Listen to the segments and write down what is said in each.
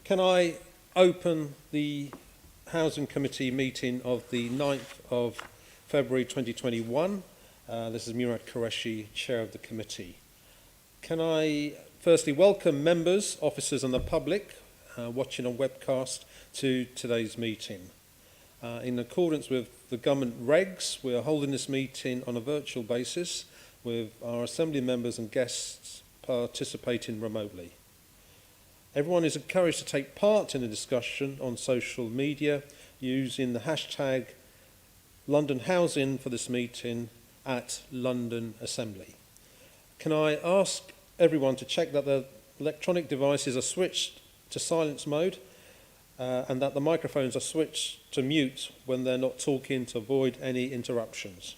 Can I open the Housing Committee meeting of the 9th of February 2021? This is Murad Qureshi, Chair of the Committee. Can I firstly welcome members, officers and the public watching on webcast to today's meeting. In accordance with the government regs, we are holding this meeting on a virtual basis with our Assembly members and guests participating remotely. Everyone is encouraged to take part in the discussion on social media using the hashtag London Housing for this meeting at London Assembly. Can I ask everyone to check that the electronic devices are switched to silence mode and that the microphones are switched to mute when they're not talking to avoid any interruptions.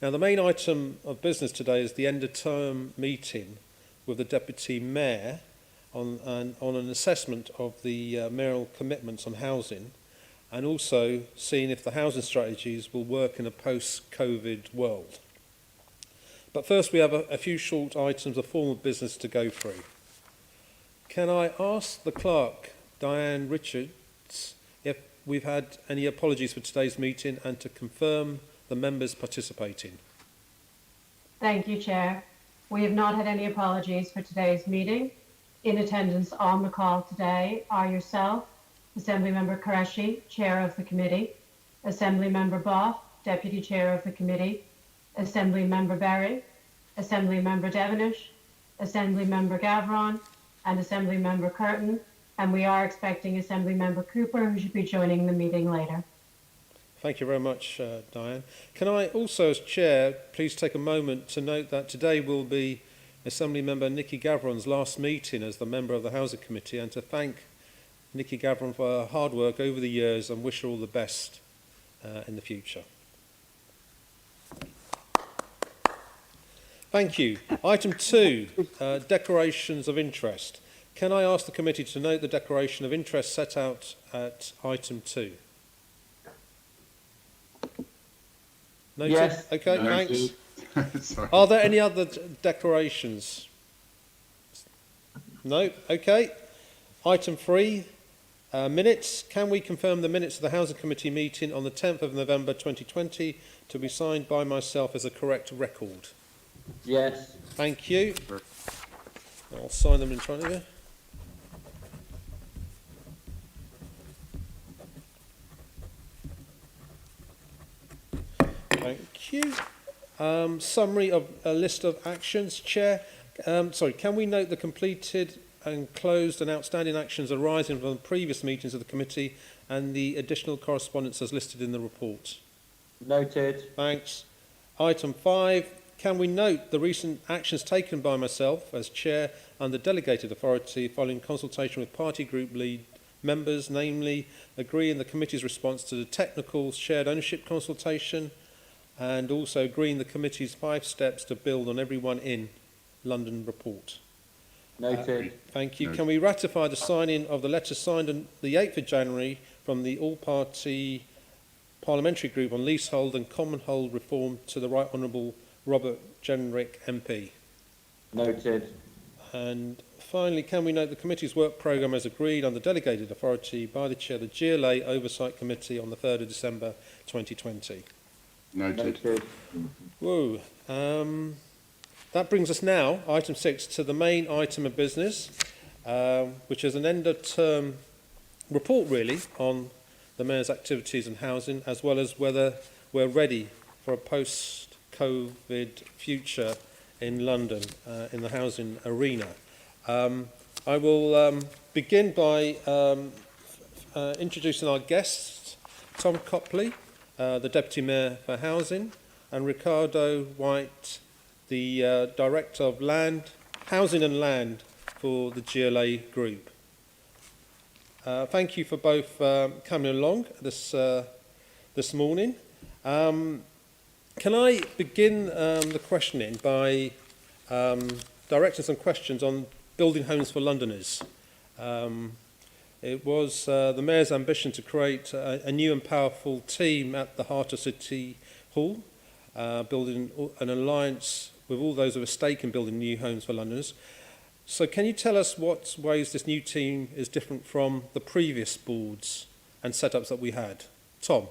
Now, the main item of business today is the end of term meeting with the Deputy Mayor on an assessment of the mayoral commitments on housing and also seeing if the housing strategies will work in a post-COVID world. But first we have a few short items of formal business to go through. Can I ask the clerk, Diane Richards, if we've had any apologies for today's meeting and to confirm the members participating? Thank you, Chair. We have not had any apologies for today's meeting. In attendance on the call today are yourself, Assemblymember Qureshi, Chair of the Committee, Assemblymember Boff, Deputy Chair of the Committee, Assemblymember Berry, Assemblymember Devonish, Assemblymember Gavron, and Assemblymember Curtin, and we are expecting Assemblymember Cooper, who should be joining the meeting later. Thank you very much, Diane. Can I also, as Chair, please take a moment to note that today will be Assemblymember Nikki Gavron's last meeting as the member of the Housing Committee, and to thank Nikki Gavron for her hard work over the years and wish her all the best in the future. Thank you. Item 2, declarations of interest. Can I ask the committee to note the declaration of interest set out at item 2? Noted? Yes. Okay, Noted. thanks. Are there any other declarations? No? Okay. Item 3, minutes. Can we confirm the minutes of the Housing Committee meeting on the 10th of November 2020 to be signed by myself as a correct record? Yes. Thank you. I'll sign them in front of you. Thank you. Summary of a list of actions, Chair. Can we note the completed and closed and outstanding actions arising from the previous meetings of the committee and the additional correspondence as listed in the report? Noted. Thanks. Item 5. Can we note the recent actions taken by myself as Chair under delegated authority following consultation with party group lead members, namely agreeing the committee's response to the technical shared ownership consultation and also agreeing the committee's 5 steps to build on everyone in London report? Noted. Thank you. Noted. Can we ratify the signing of the letter signed on the 8th of January from the all-party parliamentary group on leasehold and common hold reform to the Right Honourable Robert Jenrick MP? Noted. And finally, can we note the committee's work programme as agreed under delegated authority by the Chair of the GLA Oversight Committee on the 3rd of December 2020? Noted. Whoa. That brings us now, item 6, to the main item of business, which is an end-of-term report, really, on the Mayor's activities and housing, as well as whether we're ready for a post-COVID future in London in the housing arena. I will begin by introducing our guests, Tom Copley, the Deputy Mayor for Housing, and Ricardo White, the Director of Housing and Land for the GLA Group. Thank you for both coming along this morning. Can I begin the questioning by directing some questions on building homes for Londoners? It was the Mayor's ambition to create a new and powerful team at the heart of City Hall, building an alliance with all those with a stake in building new homes for Londoners. So can you tell us what ways this new team is different from the previous boards and setups that we had? Tom?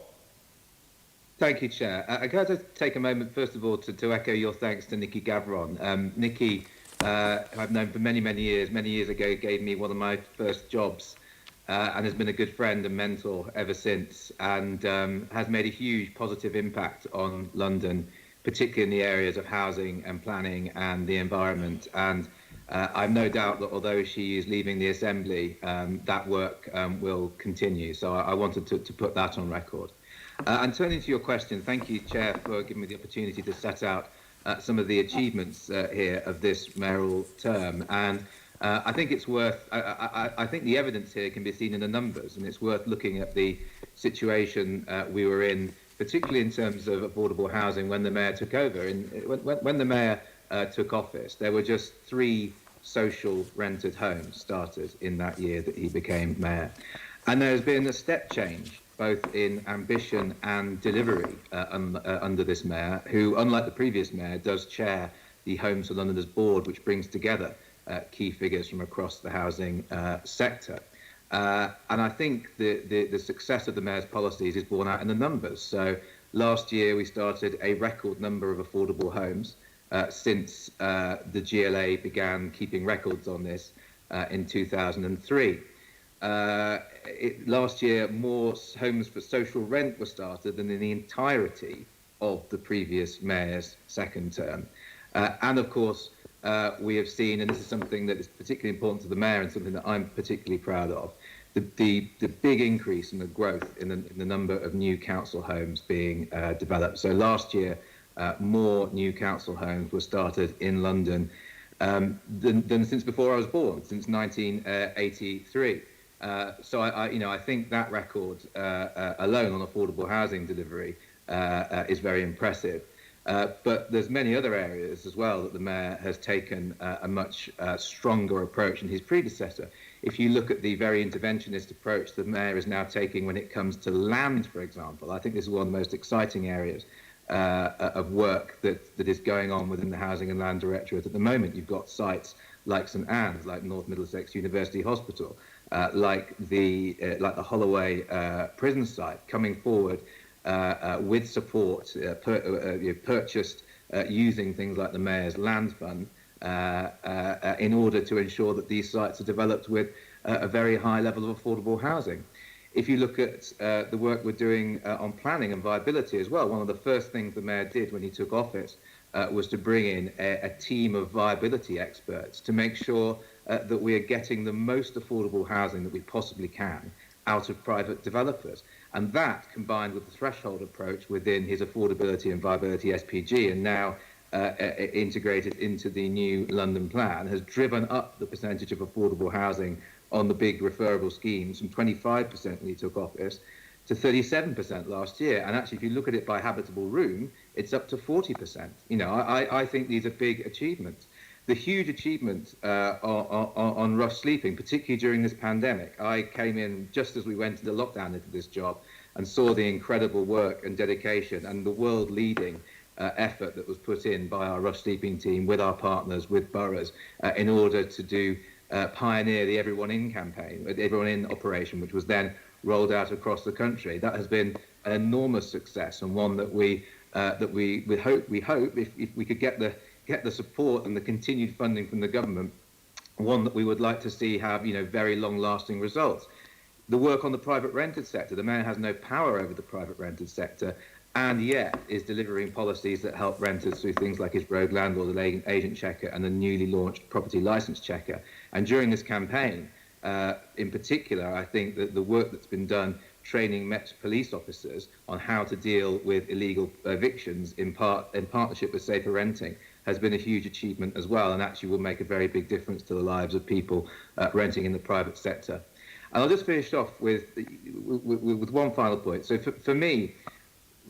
Thank you, Chair. I'd like to take a moment, first of all, to echo your thanks to Nikki Gavron. Nikki, I've known for many, many years. Many years ago, gave me one of my first jobs and has been a good friend and mentor ever since, and has made a huge positive impact on London, particularly in the areas of housing and planning and the environment. And I've no doubt that although she is leaving the Assembly, that work will continue. So I wanted to put that on record. And turning to your question, thank you, Chair, for giving me the opportunity to set out some of the achievements here of this mayoral term. And I think it's worth, I think the evidence here can be seen in the numbers, and it's worth looking at the situation we were in, particularly in terms of affordable housing when the mayor took over. When the mayor took office, there were just 3 social rented homes started in that year that he became mayor. And there's been a step change both in ambition and delivery under this mayor, who, unlike the previous mayor, does chair the Homes for Londoners board, which brings together key figures from across the housing sector. And I think the success of the mayor's policies is borne out in the numbers. So last year we started a record number of affordable homes since the GLA began keeping records on this in 2003. Last year, more homes for social rent were started than in the entirety of the previous mayor's second term. And of course, we have seen, and this is something that is particularly important to the mayor and something that I'm particularly proud of, the big increase in the growth in the number of new council homes being developed. So last year, more new council homes were started in London than since before I was born, since 1983. So I think that record alone on affordable housing delivery is very impressive. But there's many other areas as well that the mayor has taken a much stronger approach than his predecessor. If you look at the very interventionist approach the mayor is now taking when it comes to land, for example, I think this is one of the most exciting areas of work that is going on within the Housing and Land Directorate at the moment. You've got sites like St Anne's, like North Middlesex University Hospital, like the Holloway prison site coming forward with support purchased using things like the Mayor's Land Fund in order to ensure that these sites are developed with a very high level of affordable housing. If you look at the work we're doing on planning and viability as well, one of the first things the Mayor did when he took office was to bring in a team of viability experts to make sure that we are getting the most affordable housing that we possibly can out of private developers. And that, combined with the threshold approach within his affordability and viability SPG, and now integrated into the new London plan, has driven up the percentage of affordable housing on the big referable schemes from 25% when he took office to 37% last year. And actually, if you look at it by habitable room, it's up to 40%. I think these are big achievements. The huge achievement on rush sleeping, particularly during this pandemic. I came in just as we went into lockdown into this job and saw the incredible work and dedication and the world-leading effort that was put in by our rush sleeping team with our partners, with boroughs, in order to pioneer the Everyone In campaign, the Everyone In operation, which was then rolled out across the country. That has been an enormous success, and one that we hope if we could get the support and the continued funding from the government, one that we would like to see have very long-lasting results. The work on the private rented sector, the mayor has no power over the private rented sector, and yet is delivering policies that help renters through things like his rogue landlord agent checker and the newly launched property licence checker. And during this campaign, in particular, I think that the work that's been done training Met police officers on how to deal with illegal evictions in partnership with Safer Renting has been a huge achievement as well, and actually will make a very big difference to the lives of people renting in the private sector. And I'll just finish off with one final point. So for me,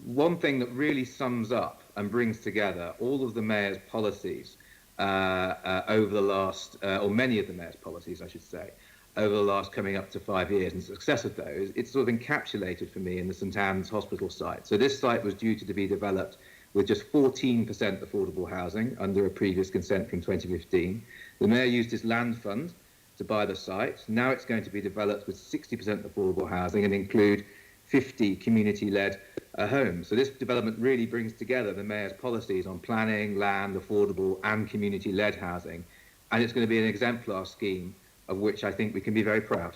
one thing that really sums up and brings together all of the mayor's policies over the last, or many of the mayor's policies, I should say, over the last coming up to 5 years, and the success of those, it's sort of encapsulated for me in the St Anne's Hospital site. So this site was due to be developed with just 14% affordable housing under a previous consent from 2015. The mayor used his land fund to buy the site. Now it's going to be developed with 60% affordable housing and include 50 community-led homes. So this development really brings together the mayor's policies on planning, land, affordable and community-led housing. And it's going to be an exemplar scheme of which I think we can be very proud.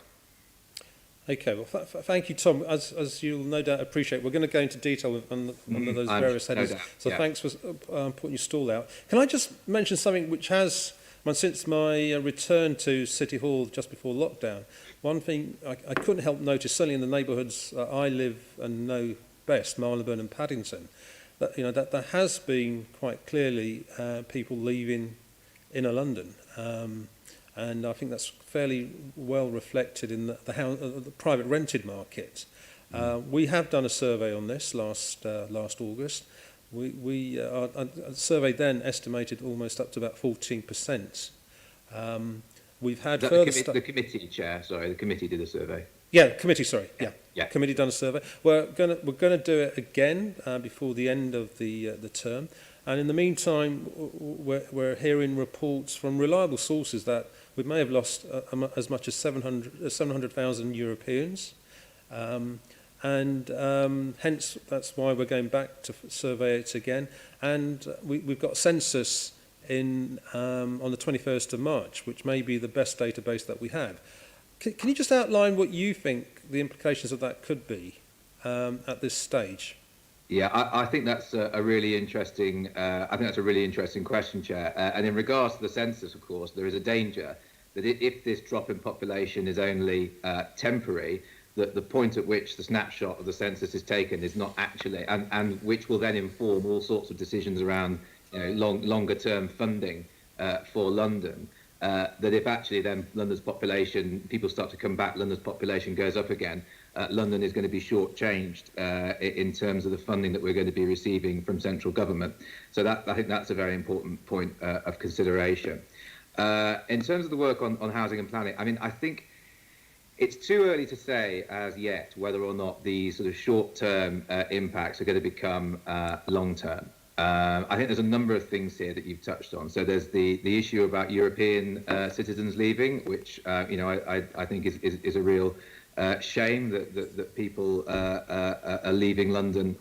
Okay, well, thank you, Tom. As you'll no doubt appreciate, we're going to go into detail on those various headings. No doubt, So yeah. thanks for putting your stall out. Can I just mention something which has, since my return to City Hall just before lockdown, one thing I couldn't help notice, certainly in the neighbourhoods I live and know best, Marylebone and Paddington, that that there has been quite clearly people leaving inner London. And I think that's fairly well reflected in the private rented market. We have done a survey on this last August. Our survey then estimated almost up to about 14%. We've had further the committee chair. Sorry, the committee did a survey. Yeah, committee. Sorry, Yeah. committee done a survey. We're gonna do it again before the end of the term. And in the meantime, we're hearing reports from reliable sources that we may have lost as much as 700,000 Europeans. Hence, that's why we're going back to survey it again. And we've got a census on the 21st of March, which may be the best database that we have. Can you just outline what you think the implications of that could be at this stage? Yeah, I think that's a really interesting. I think that's a really interesting question, Chair. And in regards to the census, of course, there is a danger that if this drop in population is only temporary, that the point at which the snapshot of the census is taken is not actually, and which will then inform all sorts of decisions around longer term funding for London. That if actually then London's population, people start to come back, London's population goes up again, London is going to be shortchanged in terms of the funding that we're going to be receiving from central government. So I think that's a very important point of consideration. In terms of the work on housing and planning, I think it's too early to say as yet whether or not these sort of short-term impacts are going to become long-term. I think there's a number of things here that you've touched on. So there's the issue about European citizens leaving, which I think is a real shame that people are leaving London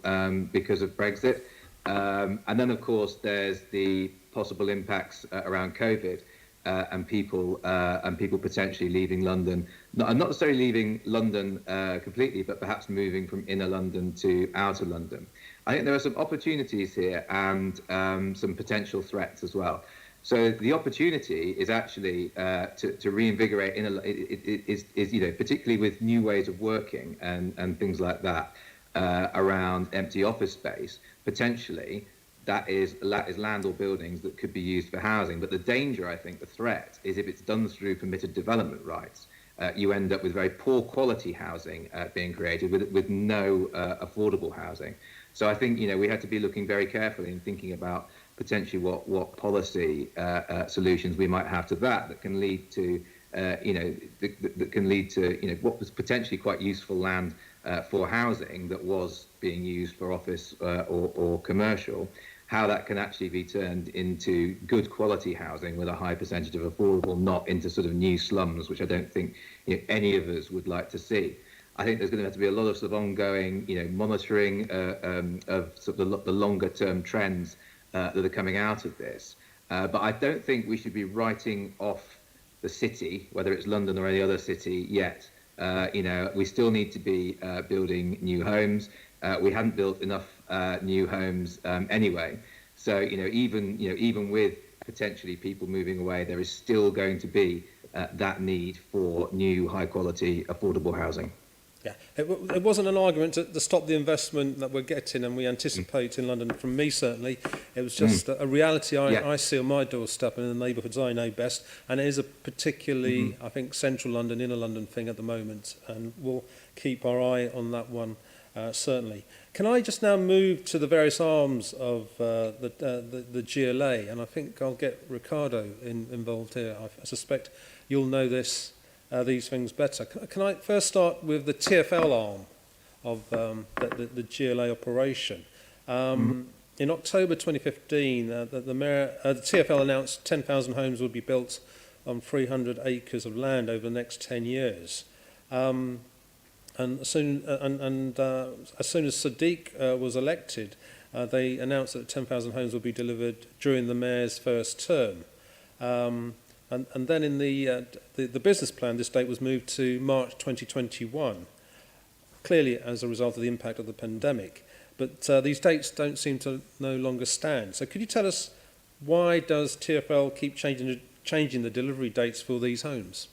because of Brexit. And then, of course, there's the possible impacts around COVID and people potentially leaving London, not necessarily leaving London completely, but perhaps moving from inner London to outer London. I think there are some opportunities here and some potential threats as well. So the opportunity is actually to reinvigorate particularly with new ways of working and things like that around empty office space. Potentially, that is land or buildings that could be used for housing. But the danger, I think, the threat is if it's done through permitted development rights, you end up with very poor quality housing being created with no affordable housing. So I think we had to be looking very carefully and thinking about potentially what policy solutions we might have to that can lead to what was potentially quite useful land for housing that was being used for office or commercial, how that can actually be turned into good quality housing with a high percentage of affordable, not into sort of new slums, which I don't think any of us would like to see. I think there's going to have to be a lot of sort of ongoing, monitoring of sort of the longer term trends that are coming out of this. But I don't think we should be writing off the city, whether it's London or any other city yet. We still need to be building new homes. We haven't built enough new homes anyway. So even with potentially people moving away, there is still going to be that need for new, high quality, affordable housing. Yeah, it wasn't an argument to stop the investment that we're getting and we anticipate in London, from me certainly. It was just a reality I see on my doorstep and in the neighbourhoods I know best. And it is a particularly, I think, central London, inner London thing at the moment. And we'll keep our eye on that one, certainly. Can I just now move to the various arms of the GLA? And I think I'll get Ricardo involved here. I suspect you'll know these things better. Can I first start with the TfL arm of the GLA operation? in October 2015, the TfL announced 10,000 homes would be built on 300 acres of land over the next 10 years. And as soon as Sadiq was elected, they announced that 10,000 homes would be delivered during the mayor's first term. And then in the business plan, this date was moved to March 2021, clearly as a result of the impact of the pandemic. But these dates don't seem to no longer stand. So could you tell us, why does TfL keep changing the delivery dates for these homes?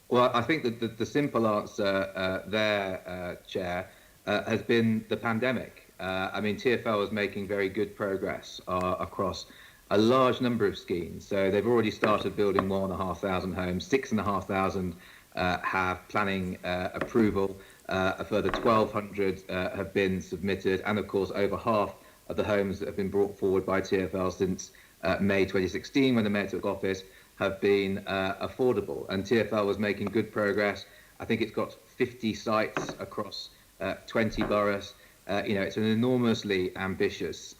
Well, I think that the simple answer there, Chair, has been the pandemic. I mean, TfL was making very good progress across a large number of schemes. So they've already started building 1,500 homes, 6,500 have planning approval, a further 1,200 have been submitted, and of course over half of the homes that have been brought forward by TfL since May 2016, when the mayor took office, have been affordable. And TfL was making good progress. I think it's got 50 sites across 20 boroughs. It's an enormously ambitious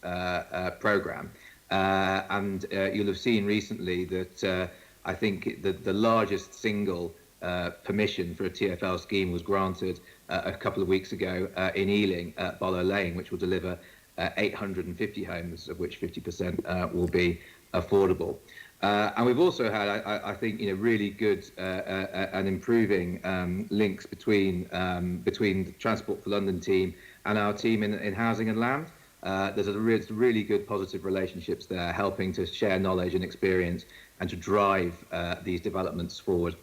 programme. And you'll have seen recently that I think the largest single permission for a TfL scheme was granted a couple of weeks ago in Ealing at Bollow Lane, which will deliver 850 homes, of which 50% will be affordable. And we've also had, I think, really good and improving links between the Transport for London team and our team in housing and land. There's really good positive relationships there, helping to share knowledge and experience and to drive these developments forward.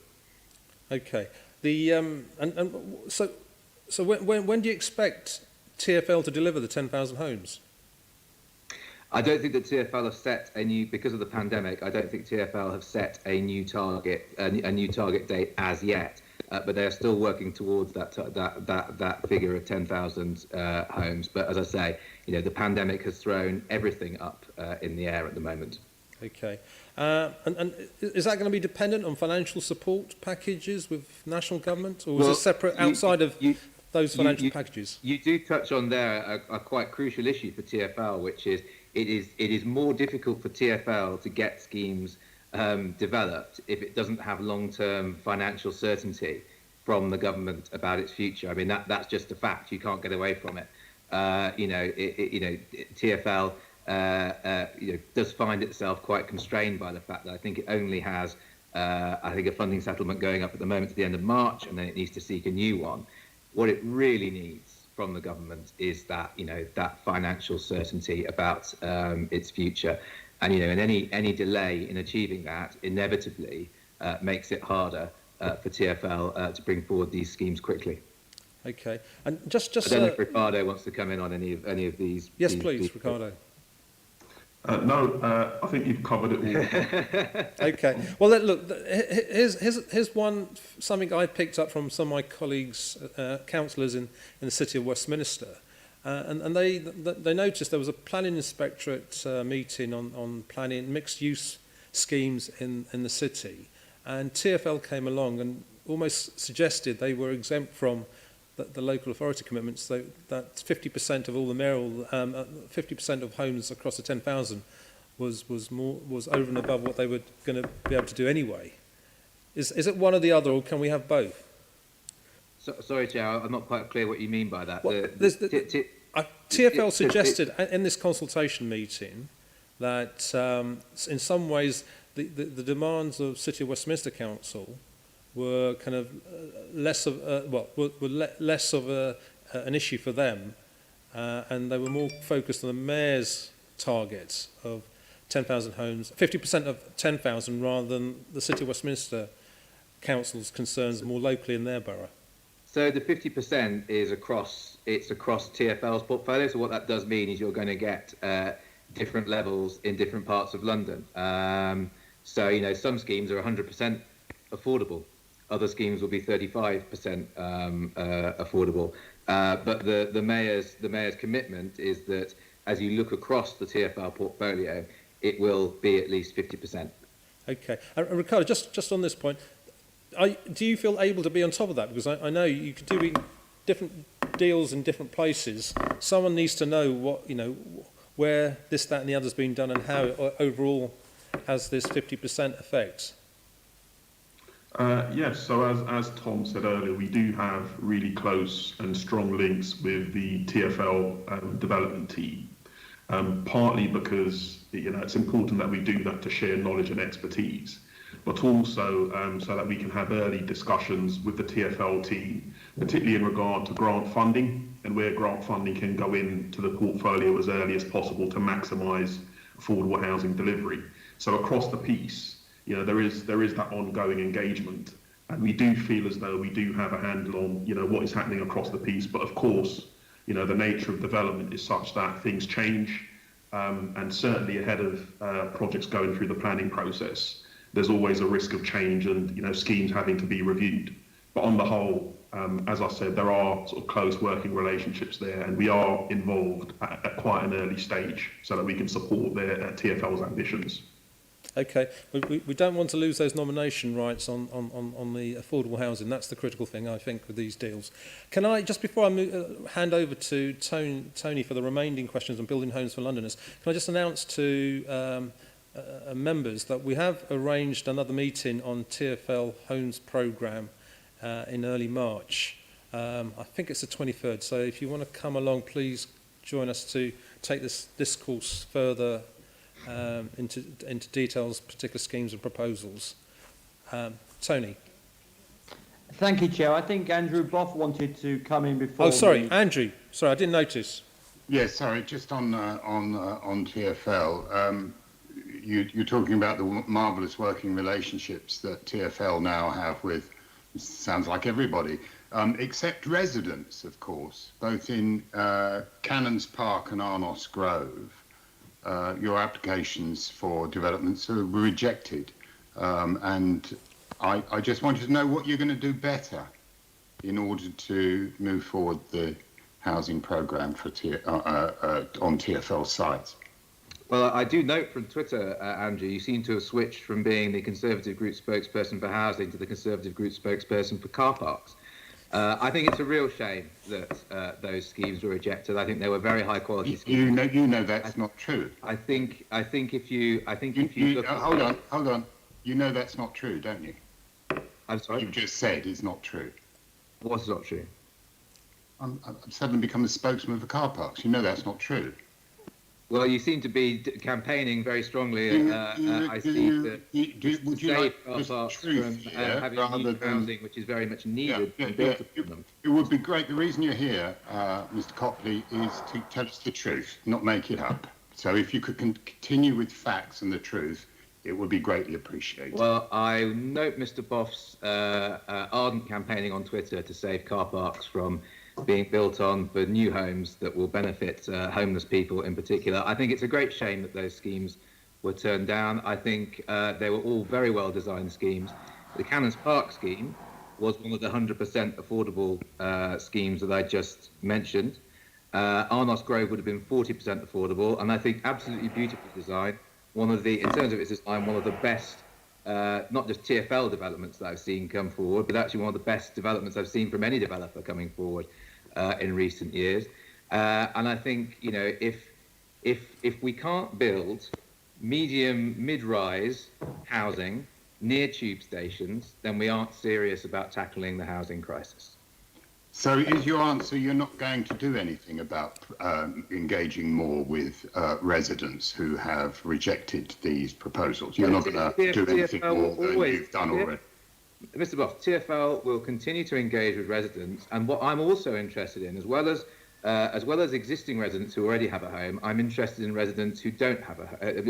Okay. So when do you expect TfL to deliver the 10,000 homes? I don't think that TfL have set because of the pandemic, I don't think TfL have set a new target date as yet. But they are still working towards that figure of 10,000 homes. But as I say, the pandemic has thrown everything up in the air at the moment. Okay. And is that going to be dependent on financial support packages with national government, or is it separate outside of those financial packages? You do touch on there a quite crucial issue for TfL, which is it is more difficult for TfL to get schemes developed if it doesn't have long-term financial certainty from the government about its future. I mean, that's just a fact. You can't get away from it. TfL does find itself quite constrained by the fact that I think it only has a funding settlement going up at the moment to the end of March, and then it needs to seek a new one. What it really needs from the government is that that financial certainty about its future. And and any delay in achieving that inevitably makes it harder for TfL to bring forward these schemes quickly. Okay, and just I don't know if Ricardo wants to come in on any of these. Yes, please, Ricardo. No, I think you've covered it all. Okay. Well, look, here's something I picked up from some of my colleagues, councillors in the City of Westminster. And they noticed there was a planning inspectorate meeting on planning mixed-use schemes in the city, and TfL came along and almost suggested they were exempt from the local authority commitments. So that 50% of all the mayoral, 50% of homes across the 10,000 was over and above what they were going to be able to do anyway. Is it one or the other, or can we have both? Sorry, Joe, I'm not quite clear what you mean by that. Well, TfL suggested in this consultation meeting that in some ways the demands of City of Westminster Council were kind of less of an issue for them, and they were more focused on the mayor's targets of 10,000 homes, 50% of 10,000, rather than the City of Westminster Council's concerns more locally in their borough. So the 50% is across TfL's portfolio. So what that does mean is you're going to get different levels in different parts of London. So some schemes are 100% affordable. Other schemes will be 35% affordable. But the mayor's commitment is that as you look across the TfL portfolio, it will be at least 50%. Okay. And Ricardo, just on this point, do you feel able to be on top of that? Because I know you could do different deals in different places, someone needs to know what, where this, that, and the other's been done, and how it overall has this 50% effect. Yes, so as Tom said earlier, we do have really close and strong links with the TfL development team, partly because it's important that we do that to share knowledge and expertise, but also so that we can have early discussions with the TfL team, particularly in regard to grant funding and where grant funding can go into the portfolio as early as possible to maximise affordable housing delivery. So across the piece, there is that ongoing engagement, and we do feel as though we do have a handle on what is happening across the piece. But of course, the nature of development is such that things change, and certainly ahead of projects going through the planning process, there's always a risk of change and schemes having to be reviewed. But on the whole, as I said, there are sort of close working relationships there, and we are involved at quite an early stage so that we can support their TfL's ambitions. Okay, we don't want to lose those nomination rights on the affordable housing. That's the critical thing, I think, with these deals. Can I, just before I hand over to Tony for the remaining questions on building homes for Londoners, can I just announce to members that we have arranged another meeting on TfL Homes Programme in early March. I think it's the 23rd, so if you want to come along, please join us to take this discourse further into details, particular schemes and proposals. Tony. Thank you, Chair. I think Andrew Boff wanted to come in before. Oh, sorry, Andrew. Sorry, I didn't notice. Yes, sorry. Just on TfL, you're talking about the marvellous working relationships that TfL now have with, sounds like everybody, except residents, of course, both in Cannons Park and Arnos Grove. Your applications for developments were rejected, and I just wanted to know what you're going to do better in order to move forward the housing programme for on TfL sites. Well, I do note from Twitter, Andrew, you seem to have switched from being the Conservative Group spokesperson for housing to the Conservative Group spokesperson for car parks. I think it's a real shame that those schemes were rejected. I think they were very high quality schemes. You know that's not true. I think if you look hold on. You know that's not true, don't you? I'm sorry. You've just said it's not true. What's not true? I've suddenly become the spokesman for car parks. You know that's not true. Well, you seem to be campaigning very strongly. I see that would you like car parks from having new housing, which is very much needed. It would be great. The reason you're here, Mr. Copley, is to tell us the truth, not make it up. So if you could continue with facts and the truth, it would be greatly appreciated. Well, I note Mr. Boff's ardent campaigning on Twitter to save car parks from being built on for new homes that will benefit homeless people in particular. I think it's a great shame that those schemes were turned down. I think they were all very well designed schemes. The Cannons Park scheme was one of the 100% affordable schemes that I just mentioned. Arnos Grove would have been 40% affordable, and I think absolutely beautifully designed. In terms of its design, one of the best, not just TfL developments that I've seen come forward, but actually one of the best developments I've seen from any developer coming forward in recent years. And I think, if we can't build mid-rise housing near tube stations, then we aren't serious about tackling the housing crisis. So is your answer you're not going to do anything about engaging more with residents who have rejected these proposals? You're not going to do anything more than you've done already? Mr. Boff, TfL will continue to engage with residents, and what I'm also interested in, as well as existing residents who already have a home, I'm interested in residents who don't have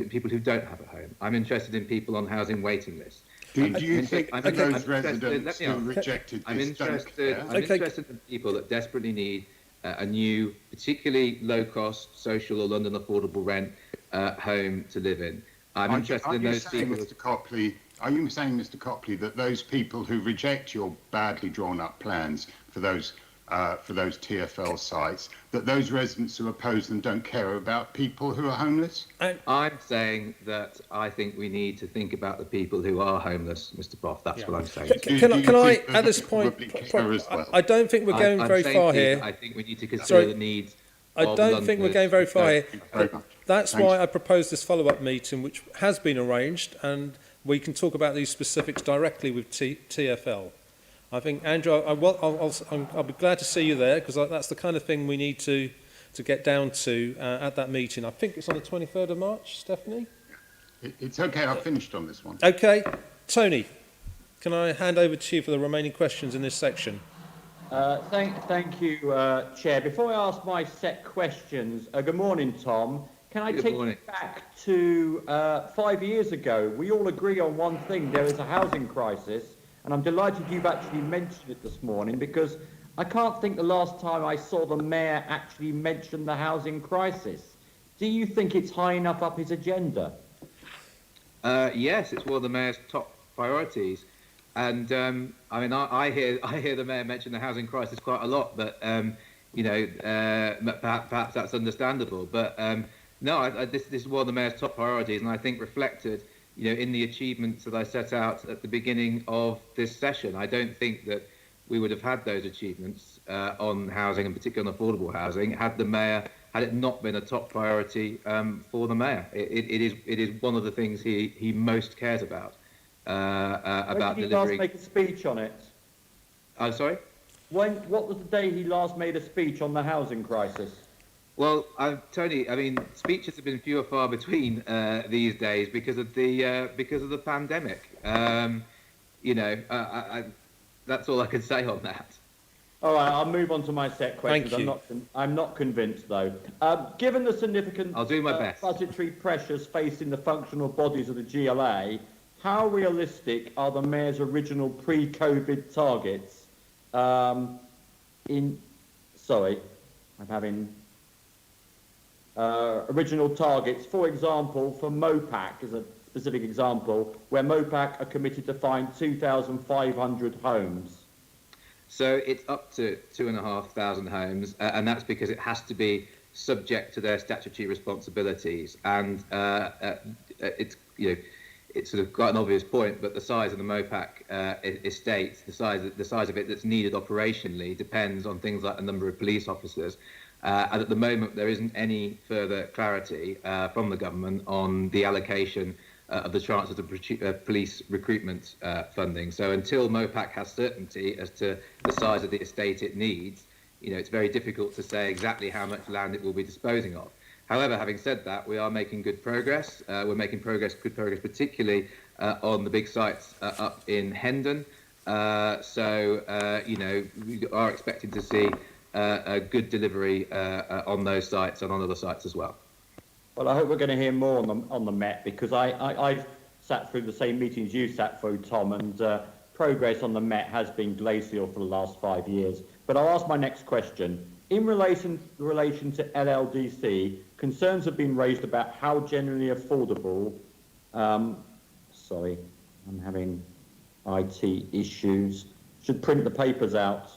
people who don't have a home. I'm interested in people on housing waiting lists. Do you think those residents who rejected this don't care? I'm interested in people that desperately need a new, particularly low-cost, social or London affordable rent home to live in. I'm interested in those people. Are you saying, Mr. Copley, that those people who reject your badly drawn-up plans for those for those TfL sites, that those residents who oppose them don't care about people who are homeless? I'm saying that I think we need to think about the people who are homeless, Mr. Boff. That's what I'm saying. Can I, at this point, I don't think we're going very far here. I think we need to consider the needs. I don't think we're going very far here. That's why I proposed this follow-up meeting, which has been arranged, and we can talk about these specifics directly with TfL. I think, Andrew, I'll be glad to see you there, because that's the kind of thing we need to get down to at that meeting. I think it's on the 23rd of March, Stephanie? It's okay, I've finished on this one. Okay. Tony, can I hand over to you for the remaining questions in this section? Thank you, Chair. Before I ask my set questions, good morning, Tom. Can I take you back to 5 years ago? We all agree on one thing: there is a housing crisis, and I'm delighted you've actually mentioned it this morning, because I can't think the last time I saw the Mayor actually mention the housing crisis. Do you think it's high enough up his agenda? Yes, it's one of the Mayor's top priorities. And I mean, I hear the Mayor mention the housing crisis quite a lot, but perhaps that's understandable. But no, this is one of the Mayor's top priorities, and I think reflected, in the achievements that I set out at the beginning of this session. I don't think that we would have had those achievements on housing, and particularly on affordable housing, had it not been a top priority for the Mayor. It is one of the things he most cares about. About when did he delivering. last make a speech on it? I'm sorry? What was the day he last made a speech on the housing crisis? Well, Tony, I mean, speeches have been few or far between these days because of the pandemic. That's all I can say on that. All right, I'll move on to my set questions. Thank you. I'm not convinced, though. Given the significant I'll do my best. Budgetary pressures facing the functional bodies of the GLA, how realistic are the Mayor's original pre-COVID targets? Original targets, for example, for MOPAC is a specific example, where MOPAC are committed to find 2,500 homes. So it's up to 2,500 homes, and that's because it has to be subject to their statutory responsibilities. And it's sort of quite an obvious point, but the size of the MOPAC estate, the size of it that's needed operationally, depends on things like the number of police officers. And at the moment, there isn't any further clarity from the government on the allocation of the tranches of police recruitment funding. So until MOPAC has certainty as to the size of the estate it needs, it's very difficult to say exactly how much land it will be disposing of. However, having said that, we are making good progress. We're making good progress, particularly on the big sites up in Hendon. We are expecting to see a good delivery on those sites and on other sites as well. Well, I hope we're going to hear more on the Met, because I've sat through the same meetings you sat through, Tom, and progress on the Met has been glacial for the last 5 years. But I'll ask my next question. In relation to LLDC, concerns have been raised about how generally affordable. Sorry, I'm having IT issues. Should print the papers out.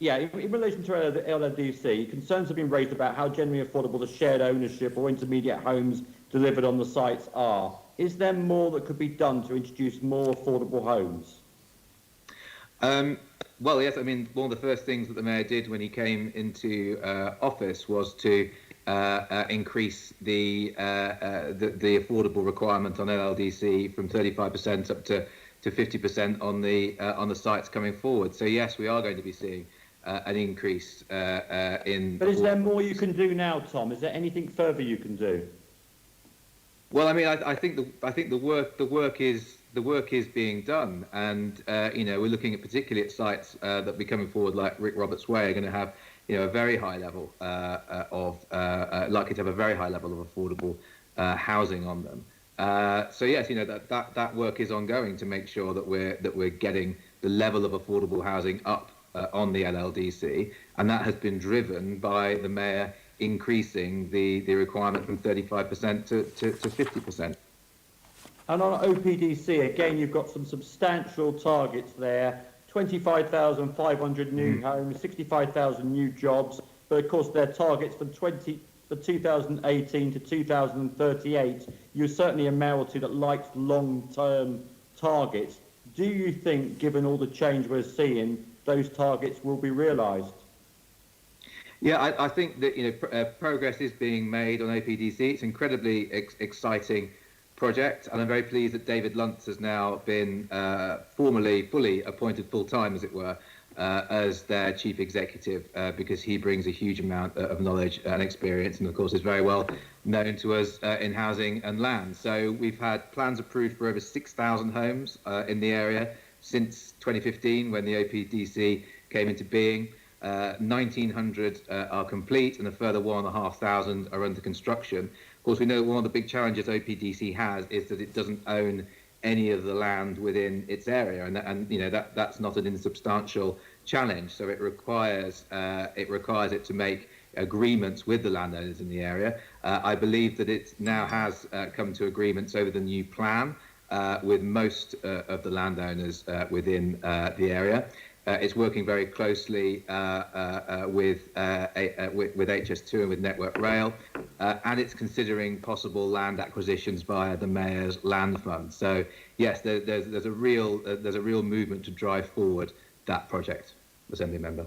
In relation to LLDC, concerns have been raised about how generally affordable the shared ownership or intermediate homes delivered on the sites are. Is there more that could be done to introduce more affordable homes? Well, yes. I mean, one of the first things that the Mayor did when he came into office was to increase the affordable requirement on LLDC from 35% up to 50% on the sites coming forward. So yes, we are going to be seeing an increase in. But is there more you can do now, Tom? Is there anything further you can do? Well, I mean, I think the work is being done, and we're looking at particularly at sites that will be coming forward, like Rick Roberts Way, are going to have a very high level likely to have a very high level of affordable housing on them. So yes, that work is ongoing to make sure that we're getting the level of affordable housing up on the LLDC, and that has been driven by the Mayor increasing the requirement from 35% to 50%. And on OPDC, again, you've got some substantial targets there, 25,500 new homes, 65,000 new jobs, but of course their targets for 2018 to 2038, you're certainly a mayor or two that likes long-term targets. Do you think, given all the change we're seeing, those targets will be realised? Yeah, I think that progress is being made on OPDC. It's an incredibly exciting project, and I'm very pleased that David Luntz has now been formally, fully appointed full-time, as it were, as their chief executive, because he brings a huge amount of knowledge and experience, and of course is very well known to us in housing and land. So we've had plans approved for over 6,000 homes in the area since 2015, when the OPDC came into being. 1,900 are complete, and a further 1,500 are under construction. Of course, we know one of the big challenges OPDC has is that it doesn't own any of the land within its area, and that's not an insubstantial challenge. So it requires it to make agreements with the landowners in the area. I believe that it now has come to agreements over the new plan with most of the landowners within the area. It's working very closely with HS2 and with Network Rail, and it's considering possible land acquisitions via the Mayor's Land Fund. So yes, there's a real movement to drive forward that project, Assembly Member.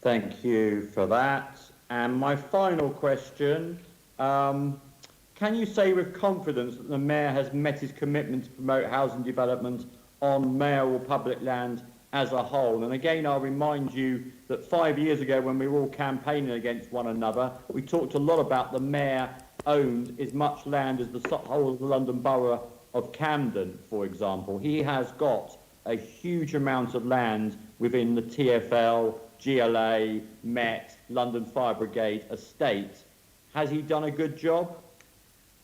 Thank you for that. And my final question, can you say with confidence that the Mayor has met his commitment to promote housing development on mayoral public land as a whole? And again, I'll remind you that 5 years ago, when we were all campaigning against one another, we talked a lot about the Mayor owned as much land as the whole of the London Borough of Camden, for example. He has got a huge amount of land within the TfL, GLA, Met, London Fire Brigade estate. Has he done a good job?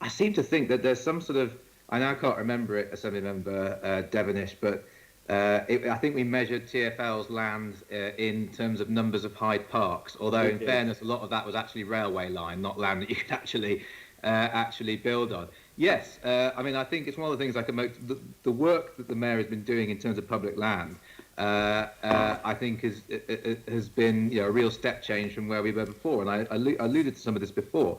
I seem to think that there's some sort of, I now can't remember it, Assembly Member Devonish, but I think we measured TfL's land in terms of numbers of Hyde Parks, although in fairness, a lot of that was actually railway line, not land that you could actually build on. Yes, I mean, I think it's one of the things I can make, the work that the Mayor has been doing in terms of public land, I think has been a real step change from where we were before. And I alluded to some of this before.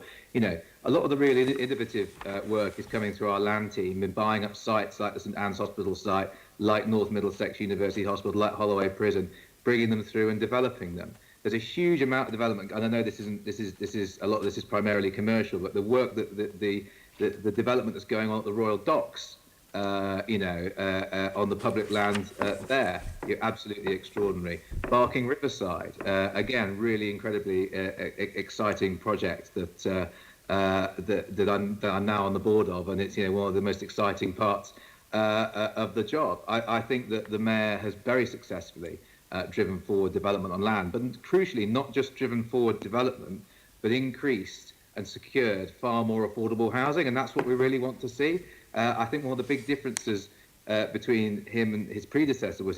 A lot of the really innovative work is coming through our land team in buying up sites like the St Anne's Hospital site, like North Middlesex University Hospital, like Holloway Prison, bringing them through and developing them. There's a huge amount of development, and I know this is a lot of this is primarily commercial, but the work that the development that's going on at the Royal Docks, on the public land there, absolutely extraordinary. Barking Riverside, again, really incredibly exciting project that I'm now on the board of, and it's one of the most exciting parts of the job. I think that the Mayor has very successfully driven forward development on land, but crucially not just driven forward development, but increased and secured far more affordable housing, and that's what we really want to see. I think one of the big differences between him and his predecessor was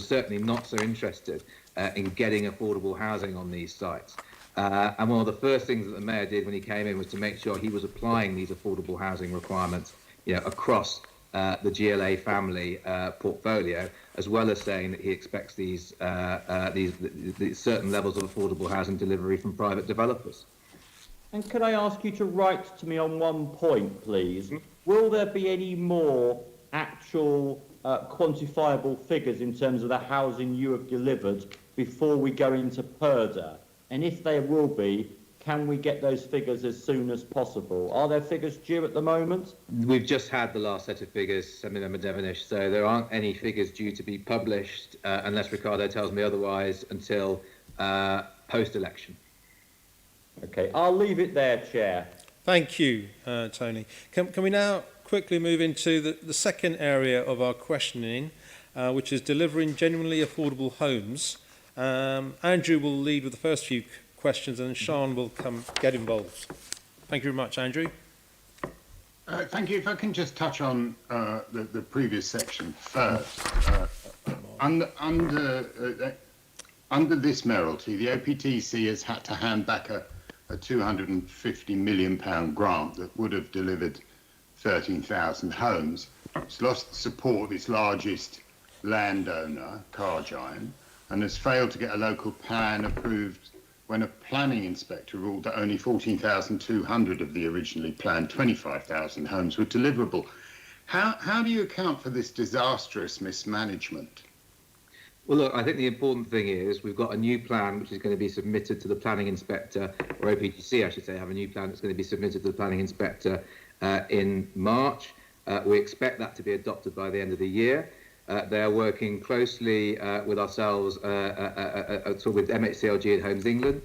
certainly not so interested in getting affordable housing on these sites. And one of the first things that the Mayor did when he came in was to make sure he was applying these affordable housing requirements across the GLA family portfolio, as well as saying that he expects these certain levels of affordable housing delivery from private developers. And could I ask you to write to me on one point, please? Mm-hmm. Will there be any more actual quantifiable figures in terms of the housing you have delivered before we go into PERDA? And if there will be, can we get those figures as soon as possible? Are there figures due at the moment? We've just had the last set of figures, Assembly Member Devonish, so there aren't any figures due to be published, unless Ricardo tells me otherwise, until post-election. Okay, I'll leave it there, Chair. Thank you, Tony. Can we now quickly move into the second area of our questioning, which is delivering genuinely affordable homes? Andrew will lead with the first few questions, and then Sean will get involved. Thank you very much, Andrew. Thank you. If I can just touch on the previous section first. Under this mayoralty, the OPTC has had to hand back a £250 million grant that would have delivered 13,000 homes. It's lost the support of its largest landowner, car giant, and has failed to get a local plan approved when a planning inspector ruled that only 14,200 of the originally planned 25,000 homes were deliverable. How do you account for this disastrous mismanagement? Well, look, I think the important thing is we've got a new plan which is going to be submitted to the planning inspector, or OPGC, I should say, have a new plan that's going to be submitted to the planning inspector in March. We expect that to be adopted by the end of the year. They are working closely with ourselves, with MHCLG and Homes England,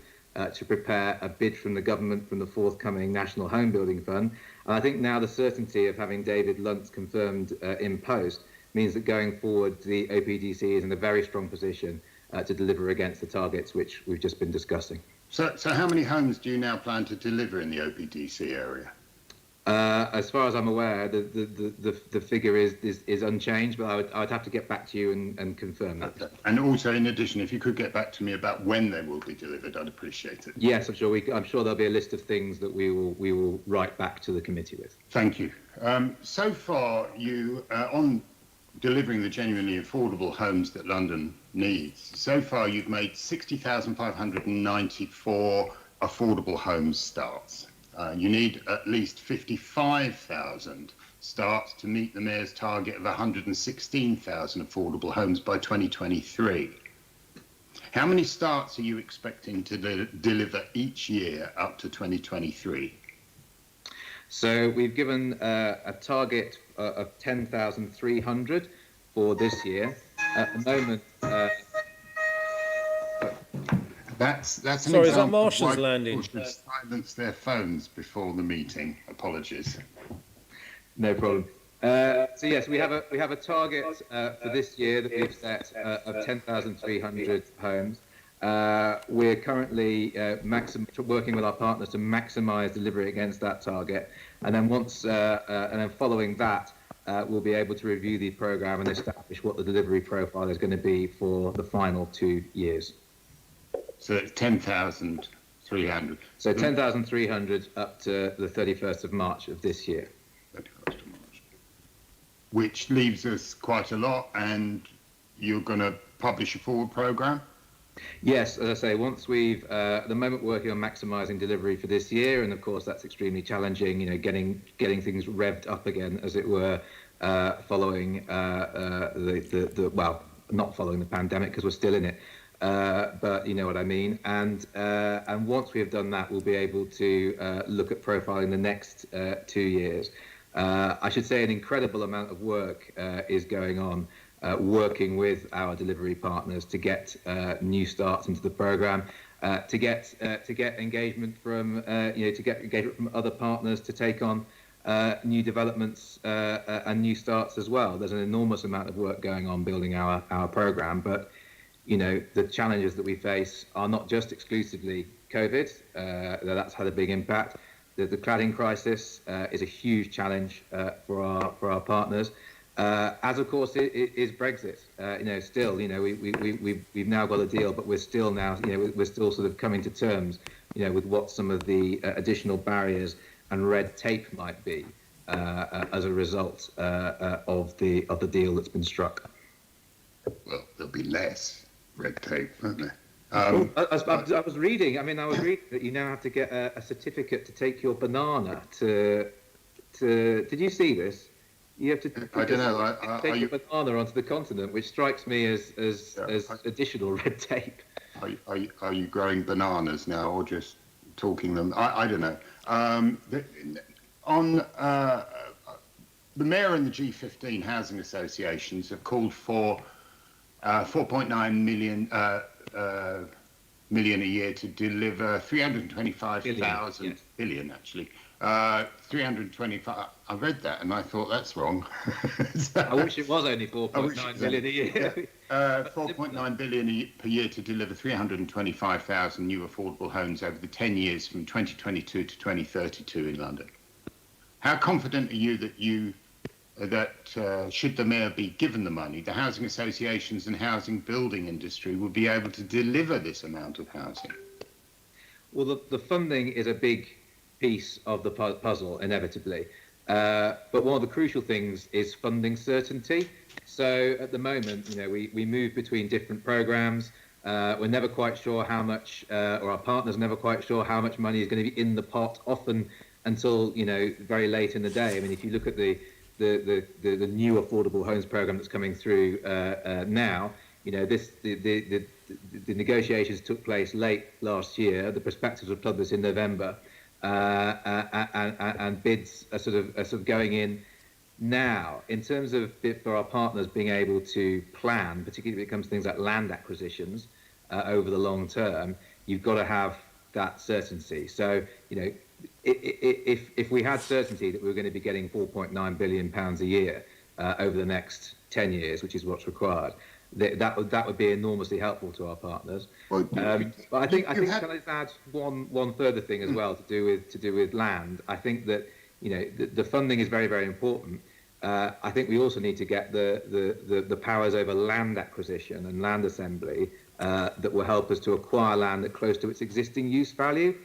to prepare a bid from the government from the forthcoming National Home Building Fund. And I think now the certainty of having David Luntz confirmed in post means that going forward, the OPDC is in a very strong position to deliver against the targets which we've just been discussing. So how many homes do you now plan to deliver in the OPDC area? As far as I'm aware, the figure is unchanged, but I would have to get back to you and confirm that. Okay. And also, in addition, if you could get back to me about when they will be delivered, I'd appreciate it. Yes, I'm sure there'll be a list of things that we will write back to the committee with. Thank you. So far, you on delivering the genuinely affordable homes that London needs. So far, you've made 60,594 affordable homes starts. You need at least 55,000 starts to meet the Mayor's target of 116,000 affordable homes by 2023. How many starts are you expecting to deliver each year up to 2023? So we've given a target of 10,300 for this year. At the moment... That's an Sorry, is that example of Martians why landing? people should silence their phones before the meeting. Apologies. No problem. So yes, we have a target for this year that we've set of 10,300 homes. We're currently working with our partners to maximise delivery against that target, and then following that, we'll be able to review the programme and establish what the delivery profile is going to be for the final 2 years. So it's 10,300. So 10,300 up to the 31st of March of this year. 31st of March. Which leaves us quite a lot, and you're going to publish a forward programme? Yes, as I say, once we've, at the moment, working on maximising delivery for this year, and of course that's extremely challenging, getting things revved up again, as it were, following not following the pandemic, because we're still in it. But you know what I mean. And once we have done that, we'll be able to look at profiling the next 2 years. I should say an incredible amount of work is going on, working with our delivery partners to get new starts into the programme, to get engagement from from other partners to take on new developments and new starts as well. There's an enormous amount of work going on building our programme, but the challenges that we face are not just exclusively COVID. That's had a big impact. The cladding crisis is a huge challenge for our partners, as of course it is Brexit. Still, we've now got a deal, but we're still sort of coming to terms, with what some of the additional barriers and red tape might be as a result of the deal that's been struck. Well, there'll be less red tape, won't there? I was reading that you now have to get a certificate to take your banana to. Did you see this? You have to take your banana onto the continent, which strikes me as additional red tape. Are you growing bananas now, or just talking them? I don't know. The Mayor and the G15 housing associations have called for 4.9 million a year to deliver 325,000 billion actually. 325. I read that and I thought that's wrong. I wish it was only 4.9 billion a year. 4.9 billion per year to deliver 325,000 new affordable homes over the 10 years from 2022 to 2032 in London. How confident are you that should the Mayor be given the money, the housing associations and housing building industry will be able to deliver this amount of housing? Well, the funding is a big piece of the puzzle, inevitably. But one of the crucial things is funding certainty. So at the moment, we move between different programs. We're never quite sure how much, or our partner's never quite sure how much money is going to be in the pot, often until, very late in the day. I mean, if you look at the new affordable homes program that's coming through now, the negotiations took place late last year. The prospectus was published in November, and bids are sort of going in now. In terms of for our partners being able to plan, particularly when it comes to things like land acquisitions over the long term, you've got to have that certainty. So, if we had certainty that we were going to be getting £4.9 billion a year over the next 10 years, which is what's required, that would be enormously helpful to our partners. But I think can I just add one further thing as well to do with land. I think that the funding is very, very important. I think we also need to get the powers over land acquisition and land assembly that will help us to acquire land at close to its existing use value,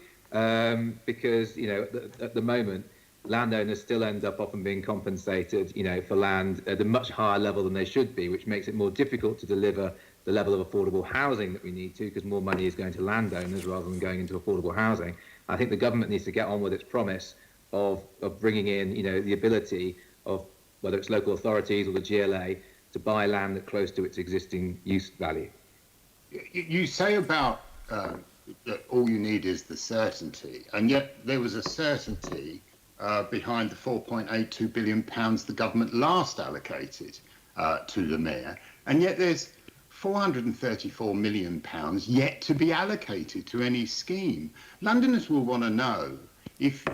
because at the moment landowners still end up often being compensated for land at a much higher level than they should be, which makes it more difficult to deliver the level of affordable housing that we need to, because more money is going to landowners rather than going into affordable housing. I think the government needs to get on with its promise of bringing in the ability of whether it's local authorities or the GLA to buy land at close to its existing use value. You say about that all you need is the certainty, and yet there was a certainty behind the £4.82 billion the government last allocated to the mayor, and yet there's £434 million yet to be allocated to any scheme. Londoners will want to know if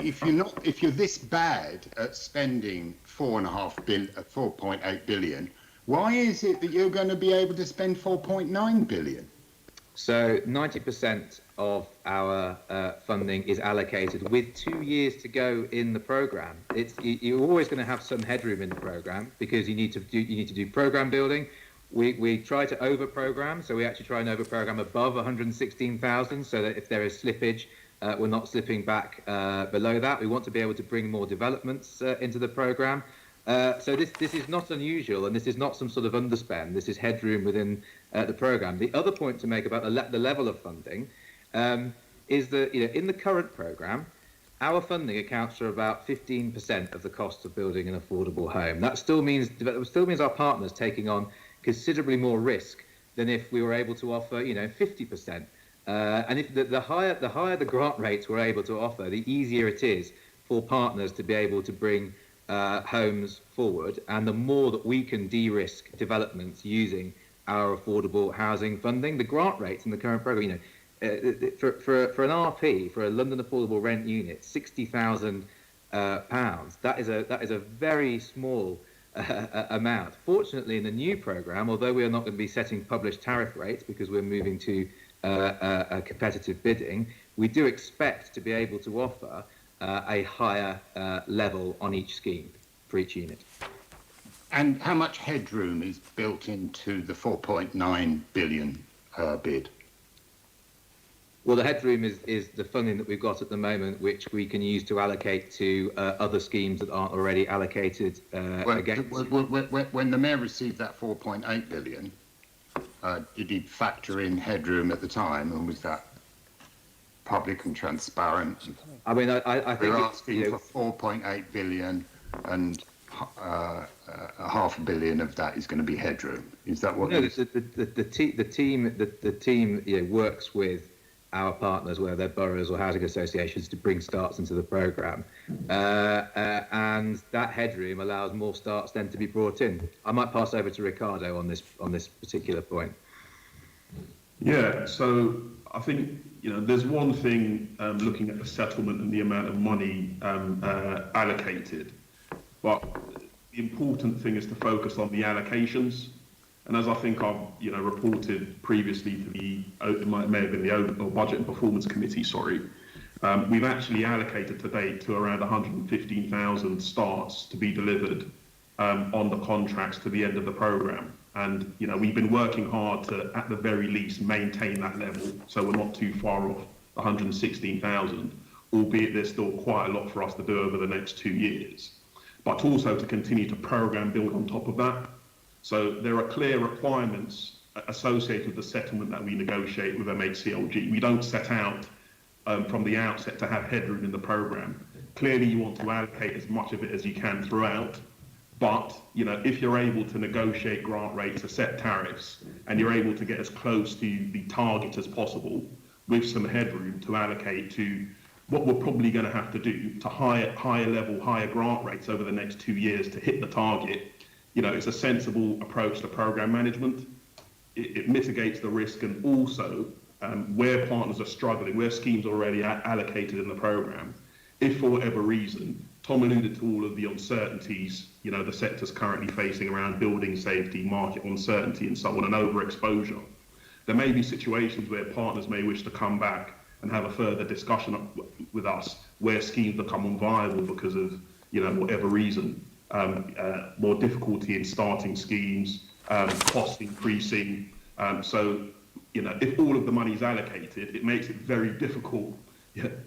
you're this bad at spending £4.8 billion, why is it that you're going to be able to spend £4.9 billion? So 90% of our funding is allocated with 2 years to go in the programme. You're always going to have some headroom in the programme because you need to do programme building. We try to over-programme, so we actually try and over-programme above 116,000, so that if there is slippage, we're not slipping back below that. We want to be able to bring more developments into the programme. So this is not unusual, and this is not some sort of underspend. This is headroom within the programme. The other point to make about the level of funding is that in the current programme, our funding accounts for about 15% of the cost of building an affordable home. That still means our partners taking on considerably more risk than if we were able to offer 50%. And if the higher the grant rates we're able to offer, the easier it is for partners to be able to bring homes forward, and the more that we can de-risk developments using our affordable housing funding. The grant rates in the current programme, for an RP, for a London affordable rent unit, £60,000. That is a very small amount. Fortunately, in the new programme, although we are not going to be setting published tariff rates because we're moving to a competitive bidding, we do expect to be able to offer a higher level on each scheme for each unit. And how much headroom is built into the 4.9 billion bid? Well, the headroom is the funding that we've got at the moment, which we can use to allocate to other schemes that aren't already allocated against. When the mayor received that 4.8 billion, did he factor in headroom at the time, and was that public and transparent? I mean, I think we're asking for 4.8 billion, and £500 million of that is going to be headroom. Is that what? No, the team works with our partners, whether they're boroughs or housing associations, to bring starts into the programme, and that headroom allows more starts then to be brought in. I might pass over to Ricardo on this particular point. Yeah, so I think there's one thing looking at the settlement and the amount of money allocated, but the important thing is to focus on the allocations. And as I think I've reported previously to it may have been the Budget and Performance Committee, we've actually allocated to date to around 115,000 starts to be delivered on the contracts to the end of the programme. And we've been working hard to, at the very least, maintain that level, so we're not too far off 116,000, albeit there's still quite a lot for us to do over the next 2 years. But also to continue to programme build on top of that. So there are clear requirements associated with the settlement that we negotiate with MHCLG. We don't set out from the outset to have headroom in the programme. Clearly, you want to allocate as much of it as you can throughout. But, you know, if you're able to negotiate grant rates or set tariffs, and you're able to get as close to the target as possible with some headroom to allocate to what we're probably going to have to do to higher grant rates over the next 2 years to hit the target, you know, it's a sensible approach to programme management. It mitigates the risk, and also where partners are struggling, where schemes are already allocated in the programme, if for whatever reason, Tom alluded to all of the uncertainties, you know, the sector's currently facing around building safety, market uncertainty and so on, and overexposure. There may be situations where partners may wish to come back and have a further discussion with us where schemes become unviable because of, you know, whatever reason, more difficulty in starting schemes, cost increasing. So, you know, if all of the money is allocated, it makes it very difficult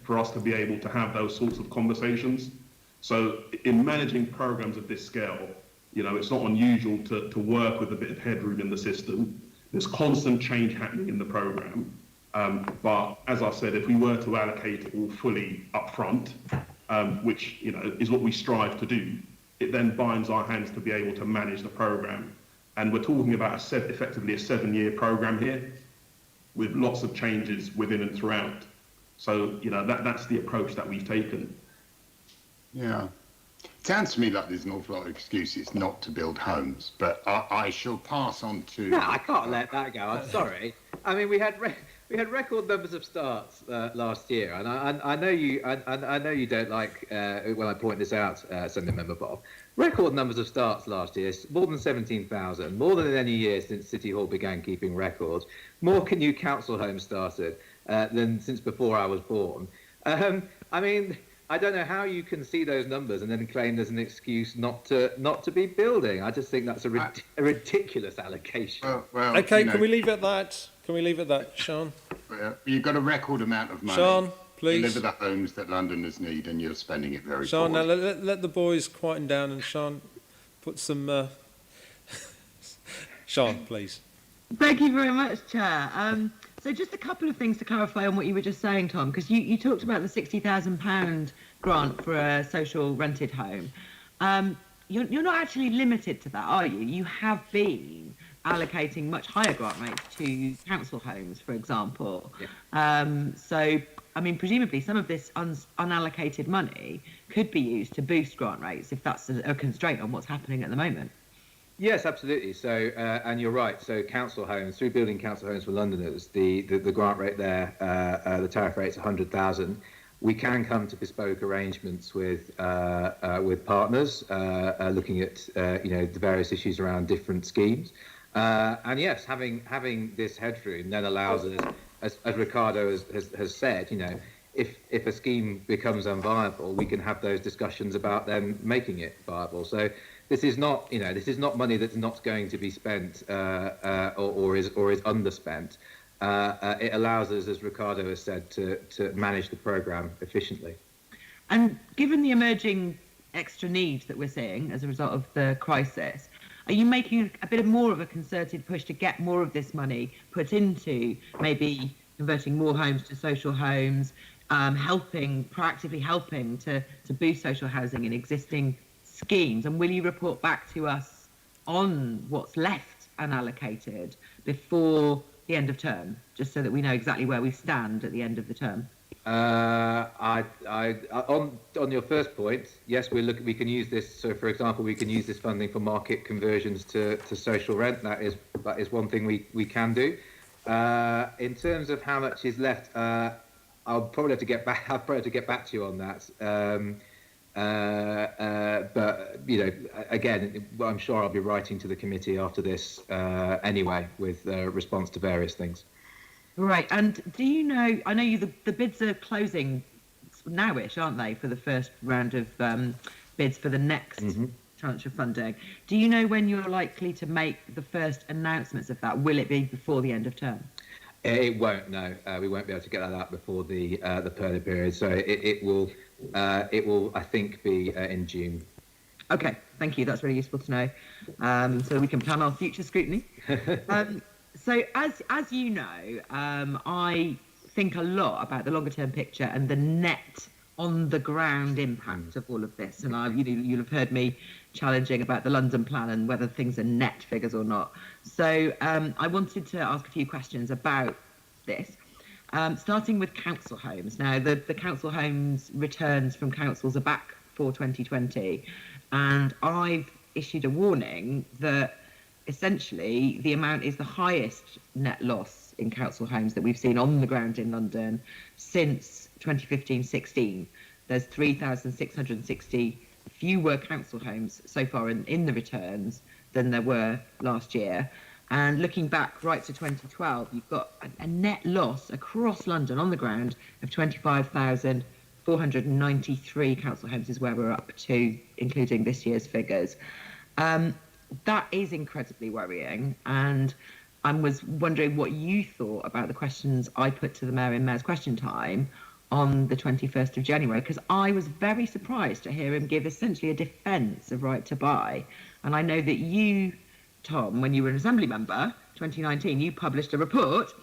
for us to be able to have those sorts of conversations. So in managing programs of this scale, you know, it's not unusual to work with a bit of headroom in the system. There's constant change happening in the program. But as I said, if we were to allocate it all fully up front, which, you know, is what we strive to do, it then binds our hands to be able to manage the program. And we're talking about effectively a 7-year program here with lots of changes within and throughout. So, you know, that's the approach that we've taken. Yeah. It sounds to me like there's an awful lot of excuses not to build homes, but I shall pass on to... No, I can't let that go. I'm sorry. I mean, we had record numbers of starts last year, and I know you don't like when I point this out, Assembly Member Bob. Record numbers of starts last year, more than 17,000, more than in any year since City Hall began keeping records. More new council homes started than since before I was born. I mean, I don't know how you can see those numbers and then claim there's an excuse not to be building. I just think that's a ridiculous allocation. Well, Okay, you know, can we leave it at that? Can we leave it at that, Sean? You've got a record amount of money Sean, please. to deliver the homes that Londoners need, and you're spending it very Sean, now poorly. let the boys quieten down, and Sean, put some... Sean, please. Thank you very much, Chair. So just a couple of things to clarify on what you were just saying, Tom, because you talked about the £60,000 grant for a social rented home. You're not actually limited to that, are you? You have been allocating much higher grant rates to council homes, for example. Yeah. So, I mean, presumably some of this unallocated money could be used to boost grant rates if that's a constraint on what's happening at the moment. Yes, absolutely. So, and you're right. So, council homes, through building council homes for Londoners, the grant rate there, the tariff rate's 100,000. We can come to bespoke arrangements with partners, looking at the various issues around different schemes. And yes, having this headroom then allows us, as Ricardo has said, you know, if a scheme becomes unviable, we can have those discussions about them making it viable. So. This is not money that's not going to be spent or is underspent. It allows us, as Ricardo has said, to manage the programme efficiently. And given the emerging extra needs that we're seeing as a result of the crisis, are you making a bit more of a concerted push to get more of this money put into maybe converting more homes to social homes, proactively helping to boost social housing in existing schemes? And will you report back to us on what's left unallocated before the end of term, just so that we know exactly where we stand at the end of the term? On your first point, yes, we can use this. So, for example, we can use this funding for market conversions to social rent. That is one thing we can do. In terms of how much is left, I'll probably have to get back. I'll probably have to get back to you on that. But you know, again, I'm sure I'll be writing to the committee after this anyway, with response to various things. Right. And do you know? I know the bids are closing nowish, aren't they, for the first round of bids for the next tranche of funding? Do you know when you're likely to make the first announcements of that? Will it be before the end of term? It won't. No, we won't be able to get that out before the Purley period. So it will, I think, be in June. Okay, thank you. That's really useful to know, so we can plan our future scrutiny. So as you know, I think a lot about the longer term picture and the net on the ground impact of all of this. And you'll have heard me challenging about the London plan and whether things are net figures or not. So I wanted to ask a few questions about this. Starting with council homes. Now, the council homes returns from councils are back for 2020, and I've issued a warning that essentially the amount is the highest net loss in council homes that we've seen on the ground in London since 2015-16. There's 3,660 fewer council homes so far in the returns than there were last year. And looking back right to 2012, you've got a net loss across London on the ground of 25,493 council homes is where we're up to, including this year's figures. That is incredibly worrying. And I was wondering what you thought about the questions I put to the Mayor in Mayor's Question Time on the 21st of January, because I was very surprised to hear him give essentially a defence of right to buy. And I know that you, Tom, when you were an Assembly member, 2019, you published a report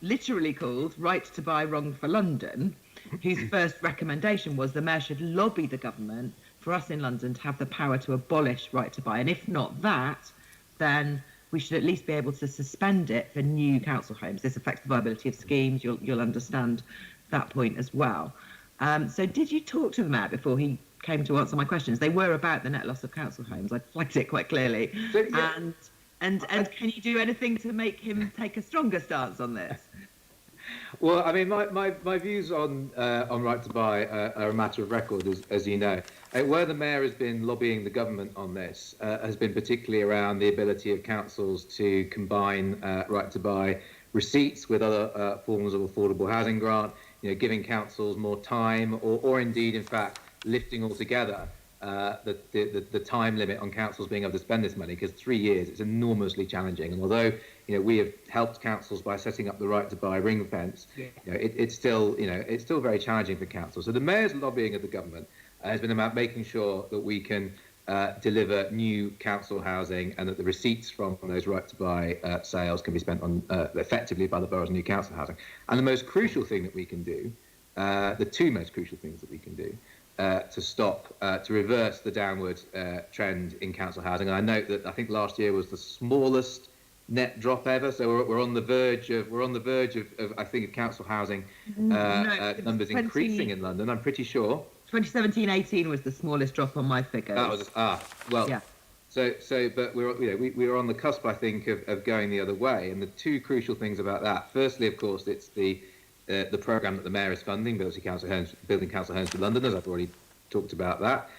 literally called Right to Buy Wrong for London, whose first recommendation was the Mayor should lobby the government for us in London to have the power to abolish right to buy. And if not that, then we should at least be able to suspend it for new council homes. This affects the viability of schemes. You'll understand that point as well. So did you talk to the Mayor before he came to answer my questions? They were about the net loss of council homes. I flagged it quite clearly. So, yeah. And can you do anything to make him take a stronger stance on this? Well, I mean, my views on right to buy are a matter of record, as you know. Where the Mayor has been lobbying the government on this has been particularly around the ability of councils to combine right to buy receipts with other forms of affordable housing grant, giving councils more time, or indeed, in fact, lifting altogether the time limit on councils being able to spend this money, because 3 years is enormously challenging. And although we have helped councils by setting up the right to buy ring fence, it's still very challenging for councils. So the Mayor's lobbying of the government has been about making sure that we can deliver new council housing, and that the receipts from those right to buy sales can be spent on effectively by the borough's new council housing. And the most crucial thing that we can do, the two most crucial things that we can do to reverse the downward trend in council housing. And I note that I think last year was the smallest net drop ever. So we're on the verge of I think of council housing numbers increasing in London. I'm pretty sure. 2017-18 was the smallest drop on my figures. That was yeah. So but we're on the cusp, I think, of going the other way. And the two crucial things about that: firstly, of course, it's the programme that the Mayor is funding, Building Council Homes for Londoners. I've already talked about that.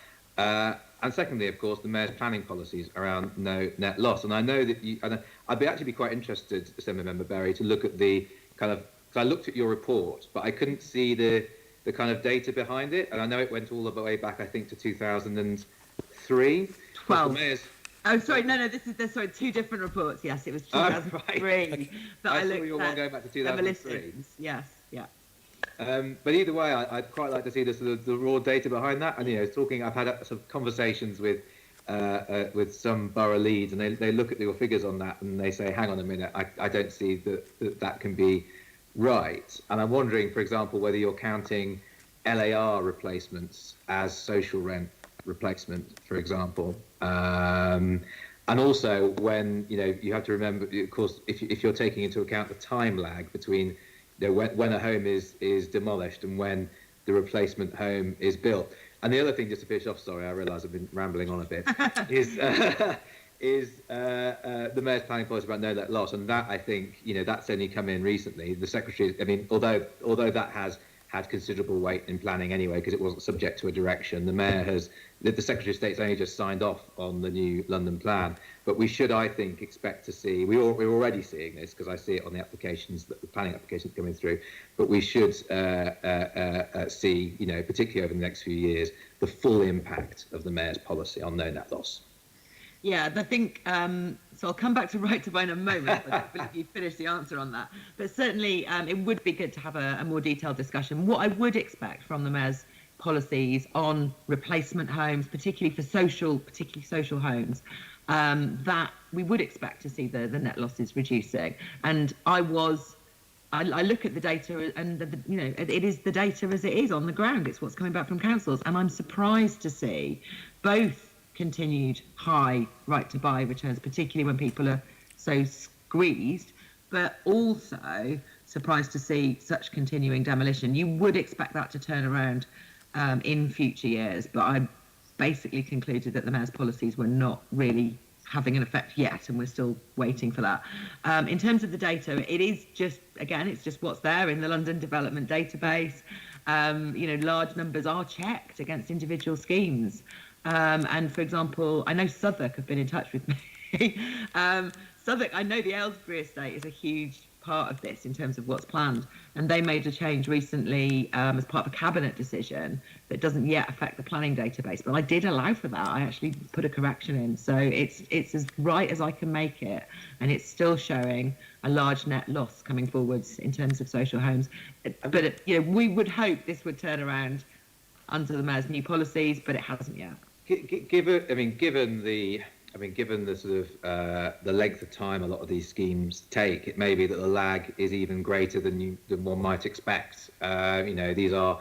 And secondly, of course, the Mayor's planning policies around no net loss. And I know that I'd actually be quite interested, Assembly Member Berry, to look at the kind of, because I looked at your report, but I couldn't see the kind of data behind it. And I know it went all the way back, I think, to 2003. 12. Oh, sorry, no, there's two different reports. Yes, it was 2003 right. that I looked at. One going back to 2003. Yes, yeah. But either way, I'd quite like to see the raw data behind that. And I've had some conversations with some borough leads, and they look at your figures on that and they say, "Hang on a minute, I don't see that can be right." And I'm wondering, for example, whether you're counting LAR replacements as social rent replacement, for example. And also, when you have to remember, of course, if you're taking into account the time lag between when a home is demolished and when the replacement home is built. And the other thing, just to finish off, sorry, I realise I've been rambling on a bit, is the Mayor's planning policy about no net loss. And that, I think, that's only come in recently. The Secretary, although that has had considerable weight in planning anyway, because it wasn't subject to a direction, the Secretary of State's only just signed off on the new London plan. But we should, I think, expect to see, we're already seeing this, because I see it on the applications, the planning applications coming through, but we should see, particularly over the next few years, the full impact of the Mayor's policy on no net loss. Yeah, I think, so I'll come back to right to buy in a moment, but I don't believe you finished the answer on that. But certainly it would be good to have a more detailed discussion. What I would expect from the Mayor's policies on replacement homes, particularly for social homes, that we would expect to see the net losses reducing. And I look at the data, and it is the data as it is on the ground. It's what's coming back from councils, and I'm surprised to see both continued high right to buy returns, particularly when people are so squeezed, but also surprised to see such continuing demolition. You would expect that to turn around in future years, but I basically concluded that the mayor's policies were not really having an effect yet, and we're still waiting for that. In terms of the data, it is just, again, it's just what's there in the London Development Database. Large numbers are checked against individual schemes. And for example, I know Southwark have been in touch with me. Southwark, I know the Aylesbury estate is a huge part of this in terms of what's planned, and they made a change recently as part of a cabinet decision that doesn't yet affect the planning database, but I did allow for that. I actually put a correction in, so it's as right as I can make it, and it's still showing a large net loss coming forwards in terms of social homes. But we would hope this would turn around under the mayor's new policies, but it hasn't yet. Given the sort of the length of time a lot of these schemes take, it may be that the lag is even greater than one might expect. These are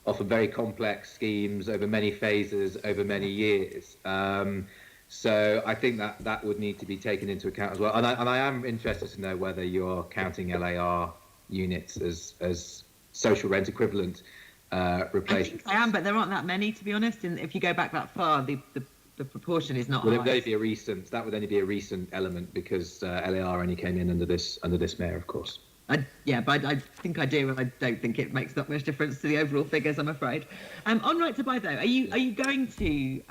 often very complex schemes over many phases, over many years. So I think that would need to be taken into account as well. And I am interested to know whether you're counting LAR units as social rent equivalent replacements. I am, but there aren't that many, to be honest. And if you go back that far, the proportion is not high. That would only be a recent element, because LAR only came in under this mayor, of course. But I think I do, and I don't think it makes that much difference to the overall figures, I'm afraid. On right to buy, though, are you going to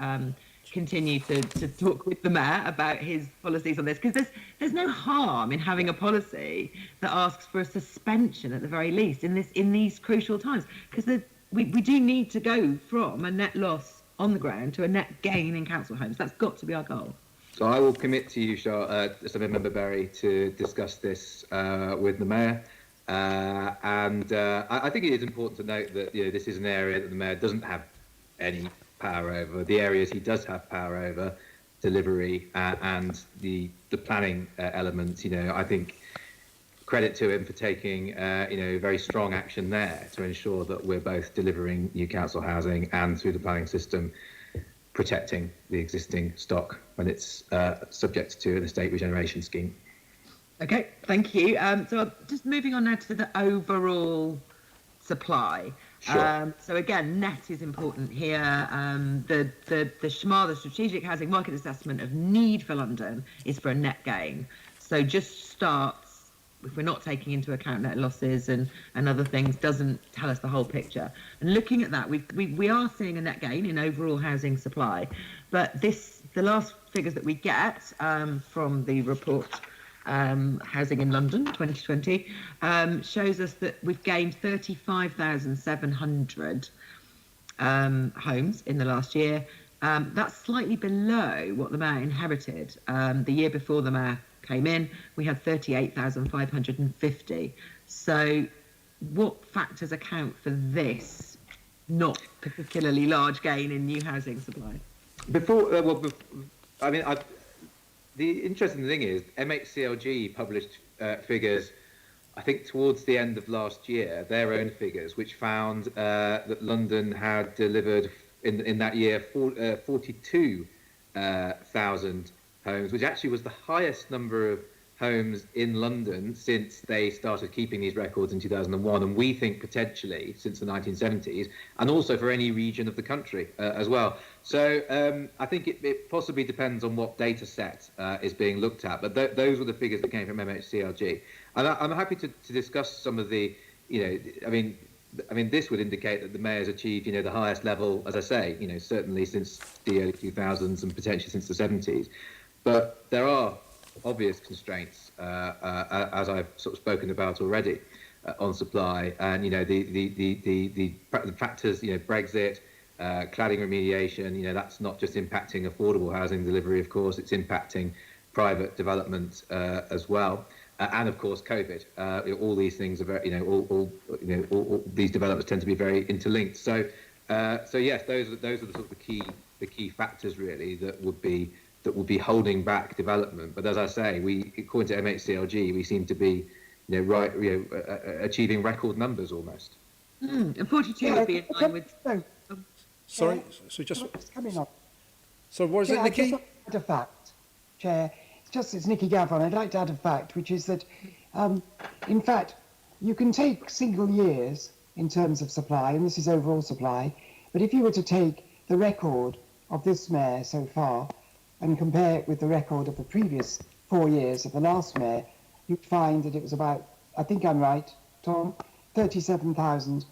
continue to talk with the mayor about his policies on this? Because there's no harm in having a policy that asks for a suspension at the very least in these crucial times, because we do need to go from a net loss on the ground to a net gain in council homes. That's got to be our goal. So I will commit to you, Assembly Member Berry, to discuss this with the mayor. And I think it is important to note that this is an area that the mayor doesn't have any power over. The areas he does have power over, delivery and the planning elements. I think credit to him for taking very strong action there to ensure that we're both delivering new council housing and, through the planning system, protecting the existing stock when it's subject to an estate regeneration scheme. Okay, thank you. So just moving on now to the overall supply. Sure. So again, net is important here. The SHMA, the Strategic Housing Market Assessment of Need for London, is for a net gain. So just starts, if we're not taking into account net losses and other things, doesn't tell us the whole picture. And looking at that, we are seeing a net gain in overall housing supply, but the last figures that we get from the report Housing in London 2020 shows us that we've gained 35,700 homes in the last year. That's slightly below what the mayor inherited. The year before the mayor came in, we had 38,550. So what factors account for this not particularly large gain in new housing supply? The interesting thing is MHCLG published figures, I think towards the end of last year, their own figures, which found that London had delivered in that year 42,000 homes, which actually was the highest number of homes in London since they started keeping these records in 2001, and we think potentially since the 1970s, and also for any region of the country as well. So I think it possibly depends on what data set is being looked at, but those were the figures that came from MHCLG. And I'm happy to discuss some of the, this would indicate that the mayor's achieved, the highest level, as I say, certainly since the early 2000s and potentially since the 70s. But there are obvious constraints, as I've sort of spoken about already, on supply, and the factors, Brexit, cladding remediation. That's not just impacting affordable housing delivery, of course, it's impacting private development as well, and of course COVID. All these things are very, all these developments tend to be very interlinked. So So yes, those are the sort of the key factors really that would be holding back development. But as I say, according to MHCLG, we seem to be achieving record numbers almost. And 42 would be in line with. Sorry, so just coming on. so what is it, Chair, Nikki? I'd just like to add a fact, Chair. It's Nikki Gavron. I'd like to add a fact, which is that, in fact, you can take single years in terms of supply, and this is overall supply, but if you were to take the record of this mayor so far and compare it with the record of the previous 4 years of the last mayor, you'd find that it was about, I think I'm right, Tom, 37,000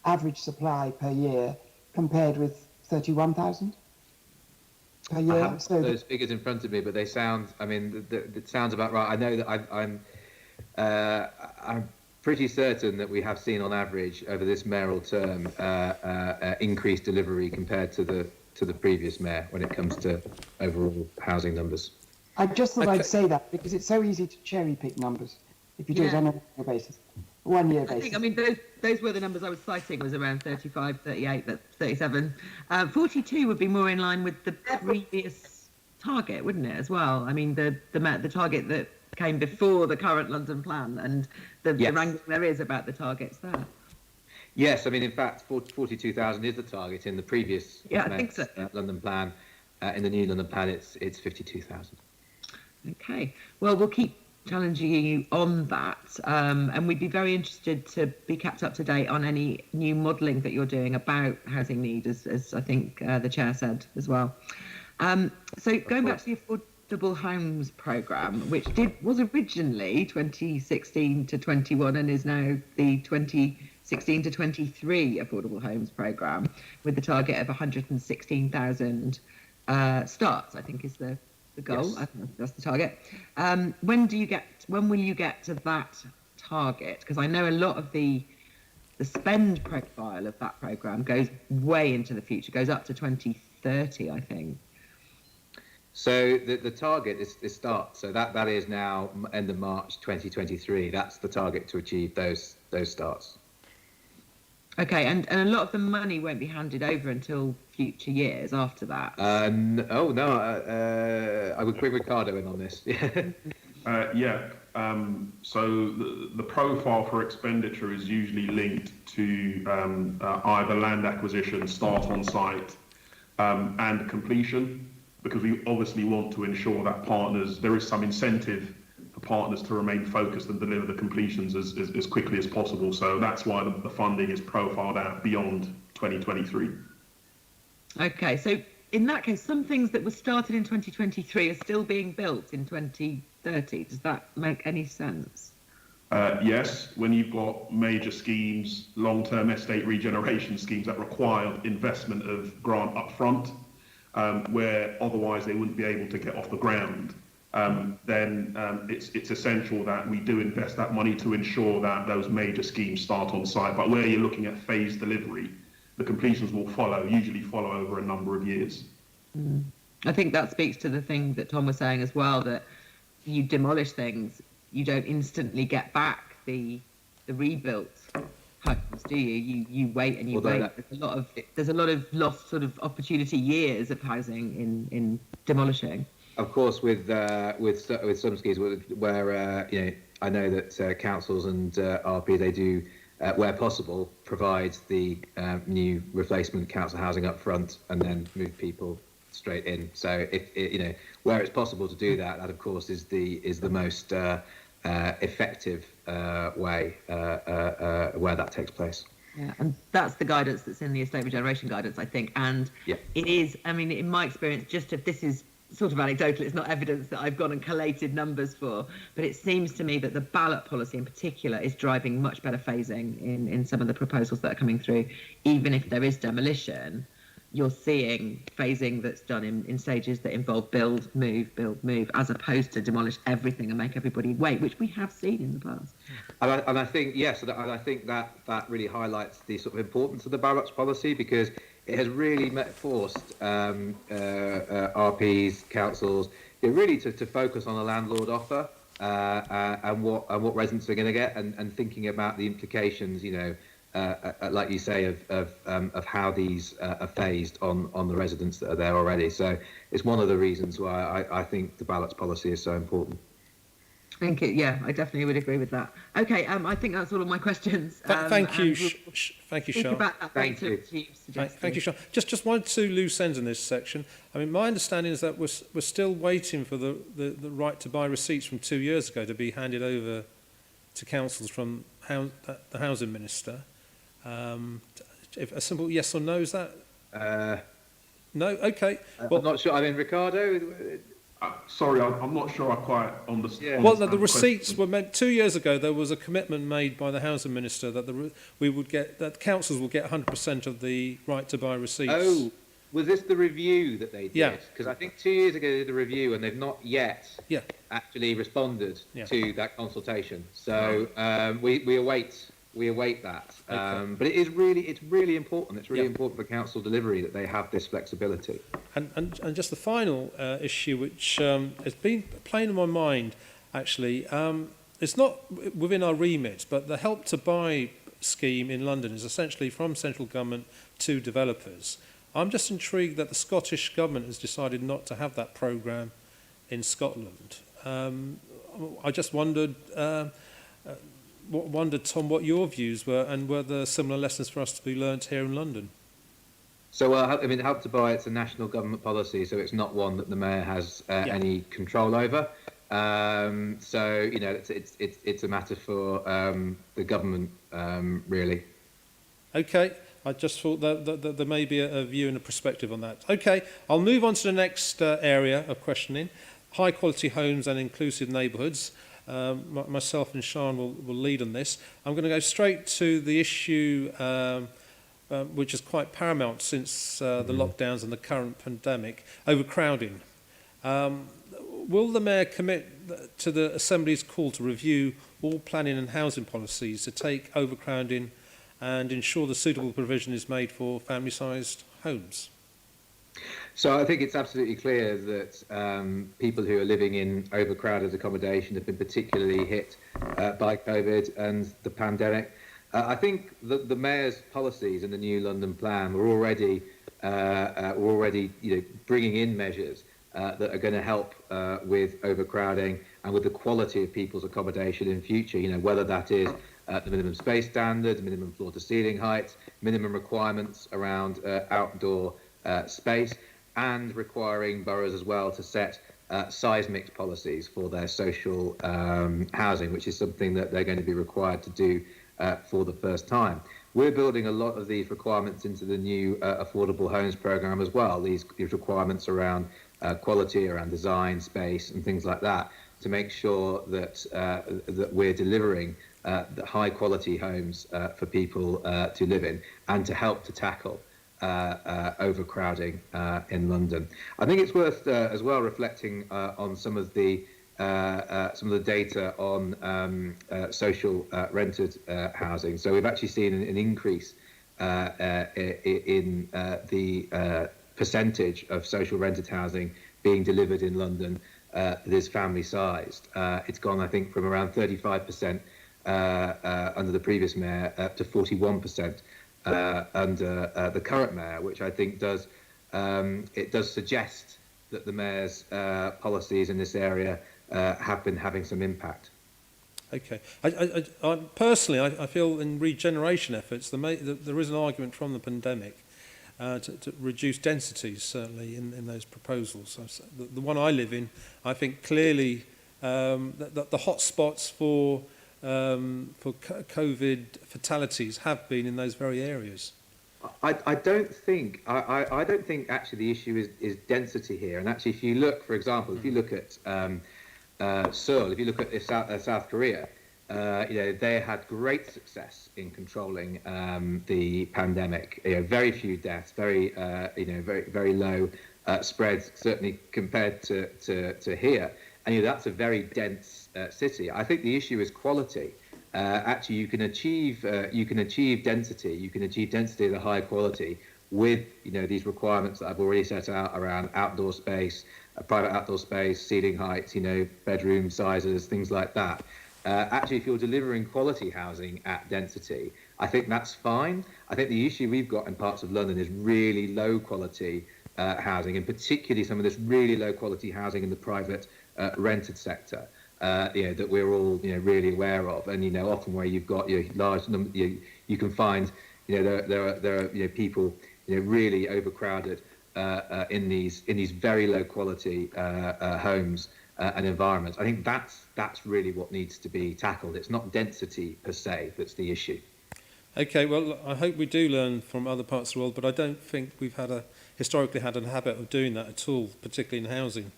average supply per year compared with 31,000 per year. I haven't got those figures in front of me, but they sound. I mean, it sounds about right. I know that I'm pretty certain that we have seen on average over this mayoral term increased delivery compared to the previous mayor when it comes to overall housing numbers. I just thought I'd say that because it's so easy to cherry pick numbers if you do it on a basis, 1 year basis. I mean, those were the numbers I was citing, was around 35, 38, but 37. 42 would be more in line with the previous target, wouldn't it, as well? I mean, the target that came before the current London plan and the wrangling there is about the targets there. Yes, I mean, in fact, 42,000 is the target in the previous I think so. London plan. In the new London plan, it's 52,000. Okay, well, we'll keep challenging you on that, and we'd be very interested to be kept up to date on any new modelling that you're doing about housing need, as I think the chair said as well. So going back to the Affordable Homes Programme, which was originally 2016 to 21 and is now the 2016 to 23 Affordable Homes Programme, with the target of 116,000 starts, I think is the goal. Yes. I think that's the target. When will you get to that target? Because I know a lot of the spend profile of that programme goes way into the future, goes up to 2030, I think. So the target is start. So that is now end of March 2023. That's the target to achieve those starts. Okay, and a lot of the money won't be handed over until future years after that. I would bring Ricardo in on this. So the profile for expenditure is usually linked to either land acquisition, start on site, and completion, because we obviously want to ensure that there is some incentive for partners to remain focused and deliver the completions as quickly as possible. So that's why the funding is profiled out beyond 2023. Okay, so in that case, some things that were started in 2023 are still being built in 2030. Does that make any sense? Yes, when you've got major schemes, long-term estate regeneration schemes that require investment of grant up front, where otherwise they wouldn't be able to get off the ground, then it's essential that we do invest that money to ensure that those major schemes start on site. But where you're looking at phased delivery, the completions will usually follow over a number of years. I think that speaks to the thing that Tom was saying as well, that you demolish things, you don't instantly get back the rebuilt homes, do you? You wait and you wait. There's a lot of lost sort of opportunity years of housing in demolishing. Of course, with some schemes where I know that councils and RP, they do where possible provide the new replacement council housing up front and then move people straight in. So if where it's possible to do that, that of course is the most effective way where that takes place. Yeah, and that's the guidance that's in the estate regeneration guidance, I think. And it is, I mean, in my experience, just if this is sort of anecdotal, it's not evidence that I've gone and collated numbers for, but it seems to me that the ballot policy in particular is driving much better phasing in some of the proposals that are coming through. Even if there is demolition, you're seeing phasing that's done in stages that involve build, move, as opposed to demolish everything and make everybody wait, which we have seen in the past. And I think, yes, and I think that really highlights the sort of importance of the ballots policy, because it has really forced RPs, councils, really to focus on a landlord offer and what residents are going to get, and thinking about the implications, like you say, of how these are phased on the residents that are there already. So it's one of the reasons why I think the balance policy is so important. Thank you. Yeah, I definitely would agree with that. Okay, I think that's all of my questions. Thank you, and we'll thank you, think Sean. about that Thank later you. as you've Thank suggested. you, Sean. Just one or two loose ends in this section. I mean, my understanding is that we're still waiting for the right to buy receipts from 2 years ago to be handed over to councils from the housing minister. If a simple yes or no, is that? No? Okay. I'm not sure. I mean, Ricardo. Sorry, I'm not sure I quite understand. Yeah. Well, the receipts were meant 2 years ago. There was a commitment made by the housing minister that that councils will get 100% of the right to buy receipts. Oh, was this the review that they did? Yeah. Because I think 2 years ago they did the review and they've not yet Yeah. actually responded Yeah. to that consultation. So we await that. Okay. But it's really important. It's really Yeah. important for council delivery that they have this flexibility. And just the final issue, which has been playing in my mind, actually, it's not within our remit, but the Help to Buy scheme in London is essentially from central government to developers. I'm just intrigued that the Scottish government has decided not to have that programme in Scotland. I just wondered, Tom, what your views were, and were there similar lessons for us to be learnt here in London? So, I mean, Help to Buy, it's a national government policy, so it's not one that the mayor has any control over. So, you know, it's a matter for the government, really. Okay, I just thought that there may be a view and a perspective on that. Okay, I'll move on to the next area of questioning, high quality homes and inclusive neighbourhoods. Myself and Sean will lead on this. I'm going to go straight to the issue which is quite paramount since the lockdowns and the current pandemic, overcrowding. Will the Mayor commit to the Assembly's call to review all planning and housing policies to take overcrowding and ensure the suitable provision is made for family-sized homes? So I think it's absolutely clear that people who are living in overcrowded accommodation have been particularly hit by COVID and the pandemic. I think that the mayor's policies in the new London plan were already bringing in measures that are going to help with overcrowding and with the quality of people's accommodation in future. You know, whether that is the minimum space standard, minimum floor-to-ceiling height, minimum requirements around outdoor space, and requiring boroughs as well to set seismic policies for their social housing, which is something that they're going to be required to do for the first time. We're building a lot of these requirements into the new affordable homes programme as well, these requirements around quality, around design, space and things like that, to make sure that that we're delivering the high quality homes for people to live in and to help to tackle overcrowding in London. I think it's worth as well reflecting on some of the data on social rented housing. So we've actually seen an increase in the percentage of social rented housing being delivered in London that is family sized. It's gone, I think, from around 35% under the previous mayor up to 41% under the current mayor, which I think does suggest that the mayor's policies in this area have been having some impact. Okay. I personally, I feel in regeneration efforts, there is an argument from the pandemic to reduce densities, certainly, in those proposals. So the one I live in, I think clearly the hotspots for COVID fatalities have been in those very areas. I don't think actually the issue is density here. And actually, if you look, for example, if you look at Seoul, if you look at South Korea, they had great success in controlling the pandemic. Very few deaths, very low spreads, certainly compared to here. And that's a very dense city. I think the issue is quality. Actually, you can achieve density. You can achieve density of the high quality with these requirements that I've already set out around outdoor space, private outdoor space, ceiling heights, bedroom sizes, things like that. Actually, if you're delivering quality housing at density, I think that's fine. I think the issue we've got in parts of London is really low quality housing, and particularly some of this really low quality housing in the private rented sector. That we're all really aware of, and often where you've got large number, you can find there are people really overcrowded in these very low quality homes and environments. I think that's really what needs to be tackled. It's not density per se that's the issue. Okay, well, I hope we do learn from other parts of the world, but I don't think we've historically had a habit of doing that at all, particularly in housing.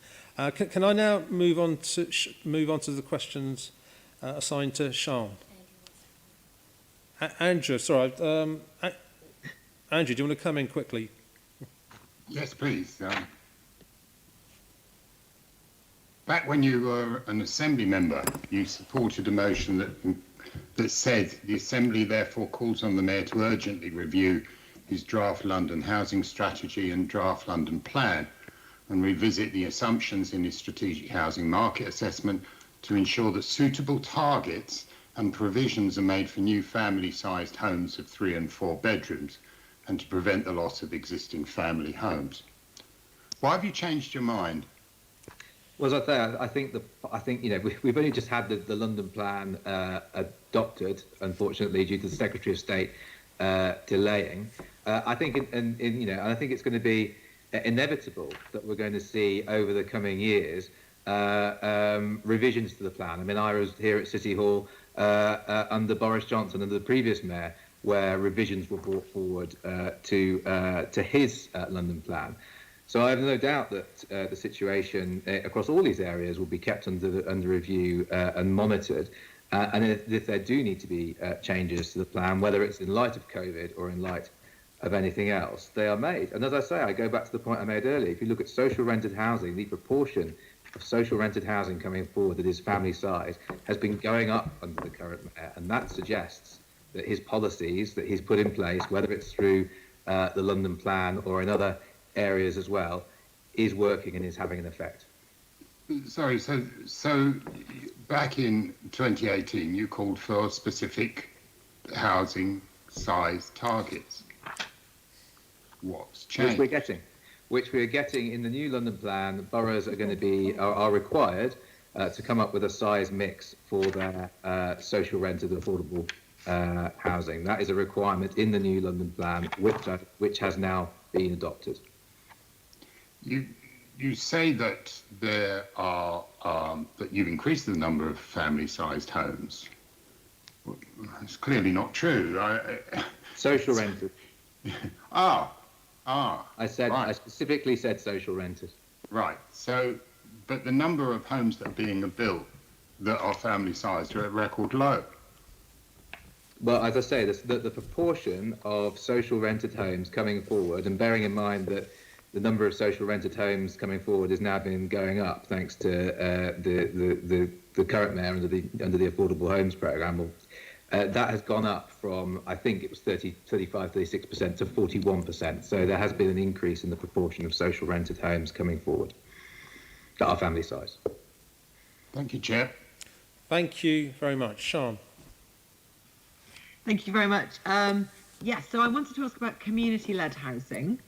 Can I now move on to the questions assigned to Sean? Andrew, sorry. Andrew, do you want to come in quickly? Yes, please. Back when you were an Assembly member, you supported a motion that said the Assembly therefore calls on the Mayor to urgently review his draft London housing strategy and draft London plan and revisit the assumptions in his strategic housing market assessment to ensure that suitable targets and provisions are made for new family-sized homes of 3 and 4 bedrooms and to prevent the loss of existing family homes. Why have you changed your mind? Well, as I say, I think we've only just had the London plan adopted, unfortunately, due to the Secretary of State delaying. I think, I think it's going to be inevitable that we're going to see over the coming years revisions to the plan. I mean, I was here at City Hall under Boris Johnson, under the previous mayor, where revisions were brought forward to his London plan. So I have no doubt that the situation across all these areas will be kept under review and monitored. And if there do need to be changes to the plan, whether it's in light of COVID or in light of anything else, they are made. And as I say, I go back to the point I made earlier. If you look at social rented housing, the proportion of social rented housing coming forward that is family size has been going up under the current mayor. And that suggests that his policies that he's put in place, whether it's through the London plan or in other areas as well, is working and is having an effect. Sorry, so back in 2018, you called for specific housing size targets. What's changed? Which we're getting in the new London plan. Boroughs are required to come up with a size mix for their social rented affordable housing. That is a requirement in the new London plan, which has now been adopted. You say that there are that you've increased the number of family-sized homes. Well, it's clearly not true. Social rented. I specifically said social rented. Right. So, but the number of homes that are being built that are family-sized are at record low. Well, as I say, the proportion of social rented homes coming forward, and bearing in mind that the number of social rented homes coming forward has now been going up thanks to the current mayor under the Affordable Homes Programme. That has gone up from, I think it was 35, 36% to 41%. So there has been an increase in the proportion of social rented homes coming forward that are family size. Thank you, Chair. Thank you very much. Sean. Thank you very much. Yes, so I wanted to ask about community-led housing.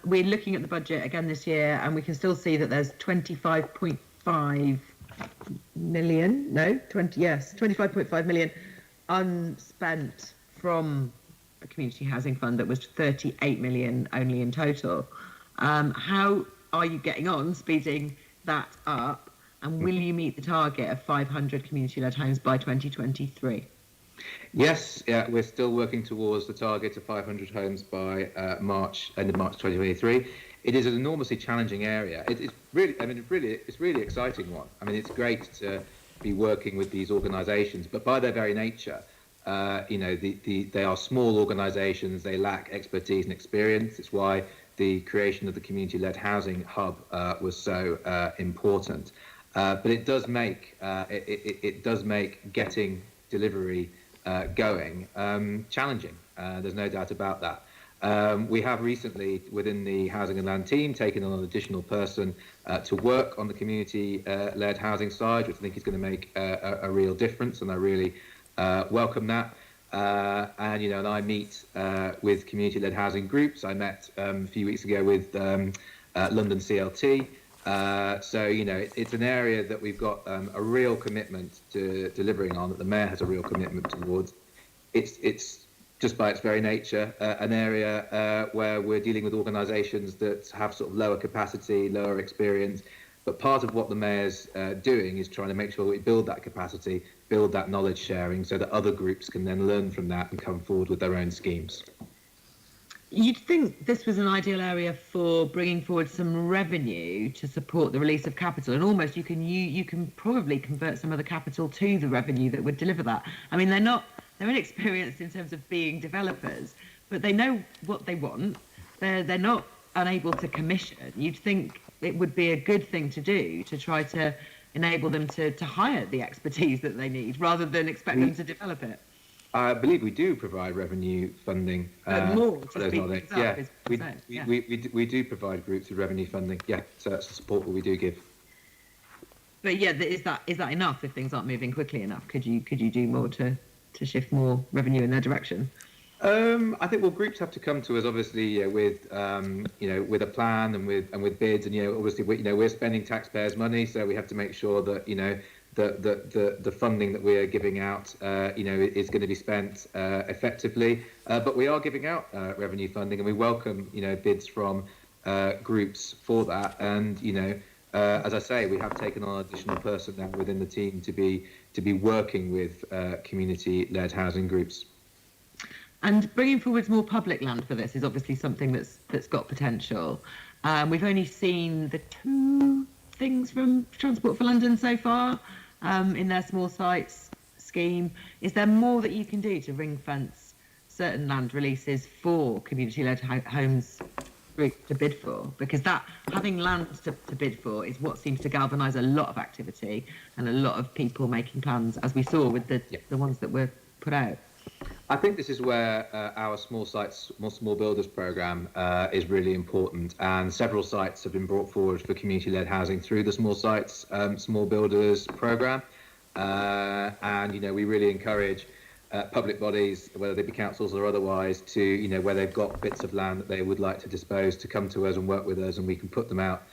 We're looking at the budget again this year, and we can still see that there's 25.5 million, 25.5 million unspent from a community housing fund that was 38 million only in total. How are you getting on speeding that up, and will you meet the target of 500 community-led homes by 2023? Yes, we're still working towards the target of 500 homes by end of March 2023. It is an enormously challenging area. It's really exciting one. I mean, it's great to be working with these organisations, but by their very nature, they are small organisations. They lack expertise and experience. It's why the creation of the community-led housing hub was so important. But it does make getting delivery going challenging. There's no doubt about that. We have recently, within the Housing and Land team, taken on an additional person to work on the community-led housing side, which I think is going to make a real difference, and I really welcome that. and I meet with community-led housing groups. I met a few weeks ago with London CLT. So it's an area that we've got a real commitment to delivering on, that the mayor has a real commitment towards. It's just by its very nature an area where we're dealing with organisations that have sort of lower capacity, lower experience. But part of what the mayor's doing is trying to make sure that we build that capacity, build that knowledge sharing, so that other groups can then learn from that and come forward with their own schemes. You'd think this was an ideal area for bringing forward some revenue to support the release of capital, and almost you can probably convert some of the capital to the revenue that would deliver that. I mean, they're inexperienced in terms of being developers, but they know what they want. They're not unable to commission. You'd think it would be a good thing to do to try to enable them to hire the expertise that they need rather than expect them to develop it. I believe we do provide revenue funding. More for those knowledge. Yeah, we do provide groups with revenue funding. Yeah, so that's the support that we do give. But yeah, is that enough if things aren't moving quickly enough? Could you do more to shift more revenue in their direction? I think groups have to come to us obviously with with a plan and with bids, and obviously we're spending taxpayers' money, so we have to make sure that the funding that we are giving out is going to be spent effectively. But we are giving out revenue funding, and we welcome bids from groups for that. And as I say, we have taken on additional personnel within the team to be working with community-led housing groups. And bringing forward more public land for this is obviously something that's got potential. We've only seen the 2 things from Transport for London so far in their small sites scheme. Is there more that you can do to ring fence certain land releases for community-led homes to bid for? Because that having land to bid for is what seems to galvanise a lot of activity and a lot of people making plans, as we saw with the ones that were put out. I think this is where our small builders programme is really important, and several sites have been brought forward for community-led housing through the small sites small builders programme, and we really encourage public bodies, whether they be councils or otherwise, to where they've got bits of land that they would like to dispose, to come to us and work with us, and we can put them out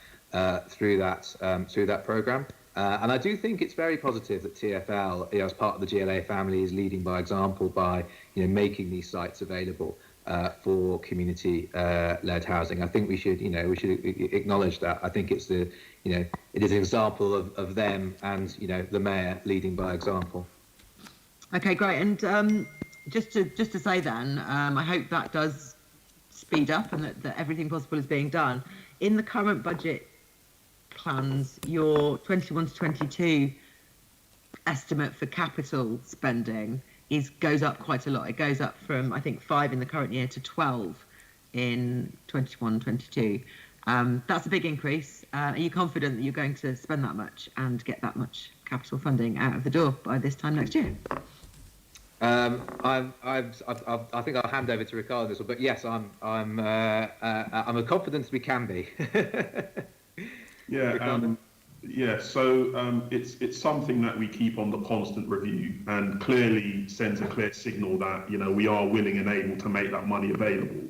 through that programme. And I do think it's very positive that TfL, as part of the GLA family, is leading by example by making these sites available for community-led housing. I think we should acknowledge that. I think it is an example of them and the mayor leading by example. Okay, great. And just to say then, I hope that does speed up and that everything possible is being done. In the current budget plans, your 21 to 22 estimate for capital spending goes up quite a lot. It goes up from, I think, 5 in the current year to 12 in 21-22. That's a big increase. Are you confident that you're going to spend that much and get that much capital funding out of the door by this time next year? I think I'll hand over to Ricardo on this one, but yes, I'm as confident as we can be. So it's something that we keep on the constant review, and clearly sends a clear signal that we are willing and able to make that money available.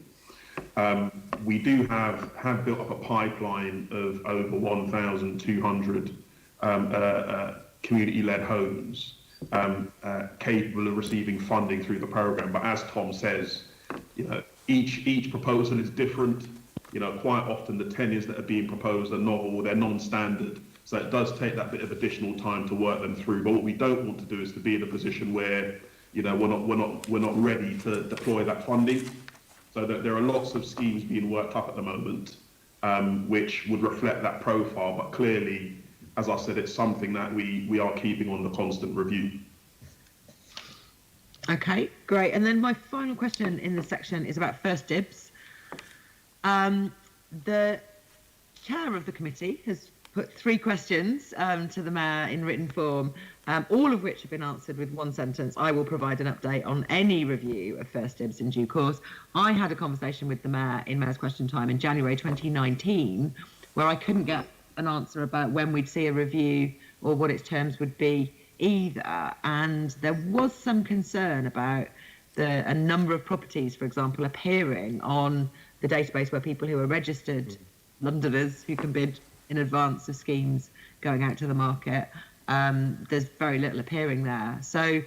We do have built up a pipeline of over 1,200 community-led homes capable of receiving funding through the programme. But as Tom says, each proposal is different. Quite often the tenures that are being proposed are novel, they're non-standard. So it does take that bit of additional time to work them through. But what we don't want to do is to be in a position where, we're not ready to deploy that funding. So that there are lots of schemes being worked up at the moment, which would reflect that profile. But clearly, as I said, it's something that we are keeping on the constant review. Okay, great. And then my final question in this section is about first dibs. The chair of the committee has put 3 questions to the mayor in written form, all of which have been answered with one sentence: I will provide an update on any review of first dibs in due course. I had a conversation with the mayor in Mayor's Question Time in January 2019, where I couldn't get an answer about when we'd see a review or what its terms would be either. And there was some concern about a number of properties, for example, appearing on the database where people who are registered Londoners who can bid in advance of schemes going out to the market, there's very little appearing there. So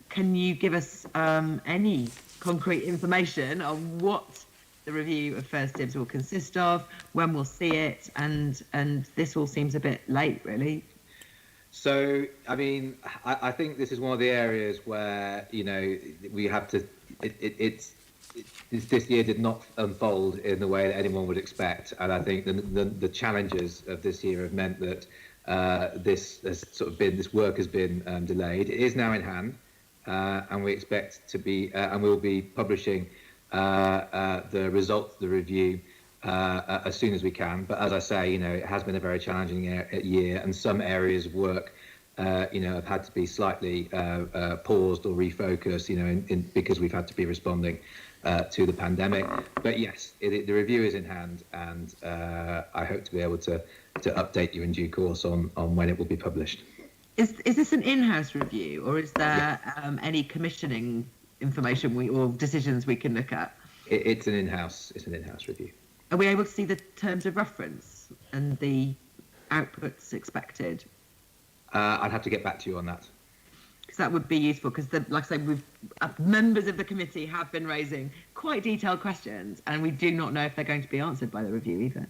can you give us any concrete information on what the review of First Dibs will consist of, when we'll see it, and this all seems a bit late, really. So, I mean, I think this is one of the areas where, you know, we have to, this year did not unfold in the way that anyone would expect. And I think the challenges of this year have meant that this work has been delayed. It is now in hand, and we expect to be, and we'll be publishing the results of the review as soon as we can. But as I say, you know, it has been a very challenging year, and some areas of work, you know, have had to be slightly paused or refocused, you know, because we've had to be responding to the pandemic. But yes, the review is in hand, and I hope to be able to update you in due course on when it will be published. Is this an in-house review, or is there any commissioning information or decisions we can look at? It's an in-house review. Are we able to see the terms of reference and the outputs expected? I'd have to get back to you on that. Because that would be useful, because like I say, members of the committee have been raising quite detailed questions, and we do not know if they're going to be answered by the review either.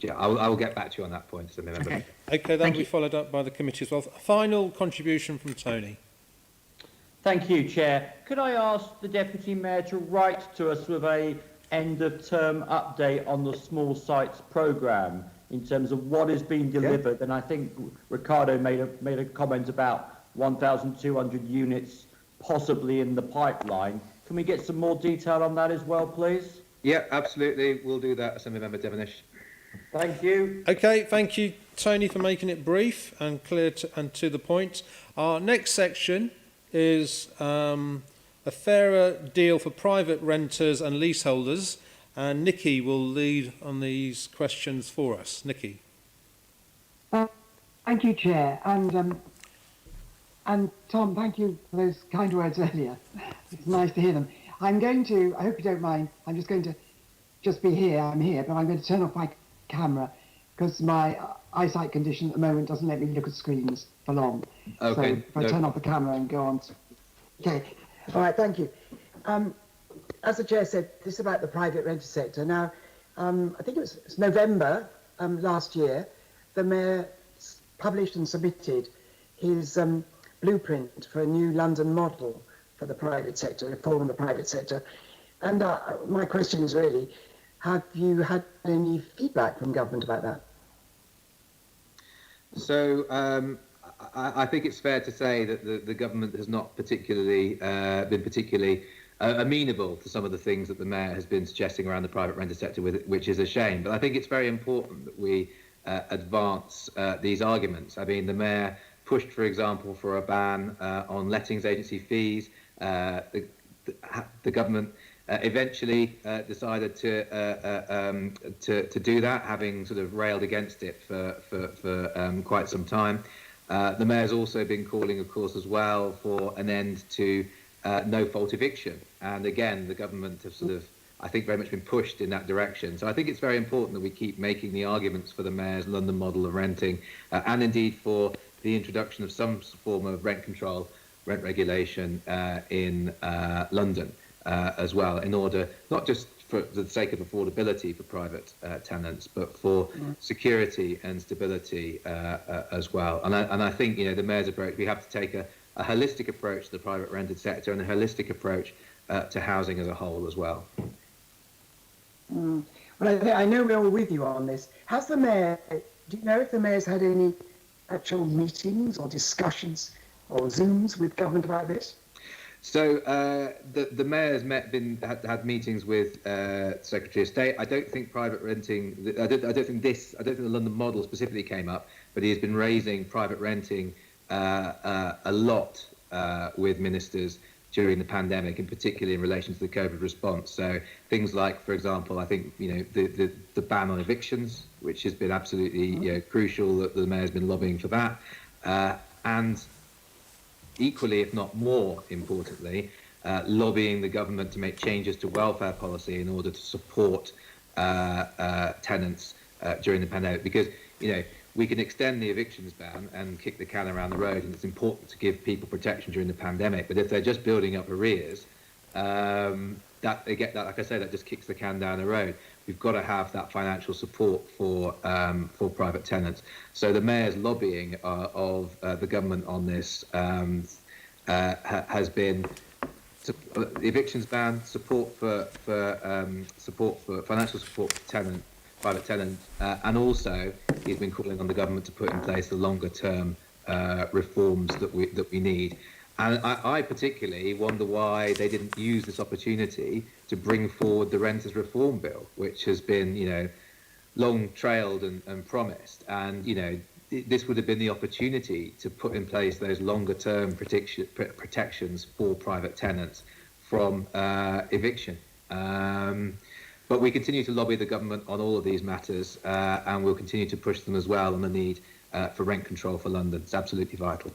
Yeah, I will get back to you on that point. Okay. Okay, that'll be followed up by the committee as well. A final contribution from Tony. Thank you, Chair. Could I ask the Deputy Mayor to write to us with a end-of-term update on the small sites programme in terms of what is being delivered? And I think Ricardo made a comment about 1,200 units possibly in the pipeline. Can we get some more detail on that as well, please? Yeah, absolutely. We'll do that, Assembly Member Devonish. Thank you. Okay, thank you, Tony, for making it brief and clear and to the point. Our next section is a fairer deal for private renters and leaseholders, and Nikki will lead on these questions for us. Nikki. Thank you, Chair, and Tom, thank you for those kind words earlier. It's nice to hear them. I hope you don't mind, I'm just going to be here, I'm here, but I'm going to turn off my camera because my eyesight condition at the moment doesn't let me look at screens for long. Okay. So if I turn off the camera and go on. Okay. All right. Thank you. As the chair said, this is about the private rented sector. Now, I think it's November last year, the mayor published and submitted his blueprint for a new London model for the private sector, reform of the private sector. And my question is really, have you had any feedback from government about that? So I think it's fair to say that the government has not particularly been particularly amenable to some of the things that the mayor has been suggesting around the private rented sector, which is a shame. But I think it's very important that we advance these arguments. I mean, the mayor pushed, for example, for a ban on lettings agency fees. The government eventually decided to do that, having sort of railed against it for quite some time. The mayor's also been calling, of course, as well for an end to no-fault eviction. And again, the government have sort of, I think, very much been pushed in that direction. So I think it's very important that we keep making the arguments for the mayor's London model of renting, and indeed for the introduction of some form of rent control, rent regulation in London as well, in order, not just for the sake of affordability for private tenants, but for security and stability as well. And I think, you know, the mayor's approach, we have to take a holistic approach to the private rented sector and a holistic approach to housing as a whole as well. Well, I know we're all with you on this. Has the mayor, do you know if the mayor's had any actual meetings or discussions or Zooms with government about this? So the mayor's had meetings with Secretary of State. I don't think private renting. I don't think the London model specifically came up, but he has been raising private renting a lot with ministers during the pandemic, and particularly in relation to the COVID response. So things like, for example, I think, you know, the ban on evictions, which has been absolutely crucial, that the mayor's been lobbying for that, and equally, if not more importantly, lobbying the government to make changes to welfare policy in order to support tenants during the pandemic, because we can extend the evictions ban and kick the can around the road, and it's important to give people protection during the pandemic. But if they're just building up arrears, that like I say, that just kicks the can down the road. We've got to have that financial support for private tenants. So the mayor's lobbying of the government on this has been the evictions ban, support for financial support for private tenants, and also he's been calling on the government to put in place the longer term reforms that we need. And I particularly wonder why they didn't use this opportunity to bring forward the Renters Reform Bill, which has been, long trailed and promised. And, this would have been the opportunity to put in place those longer term protections for private tenants from eviction. But we continue to lobby the government on all of these matters, and we'll continue to push them as well on the need for rent control for London. It's absolutely vital.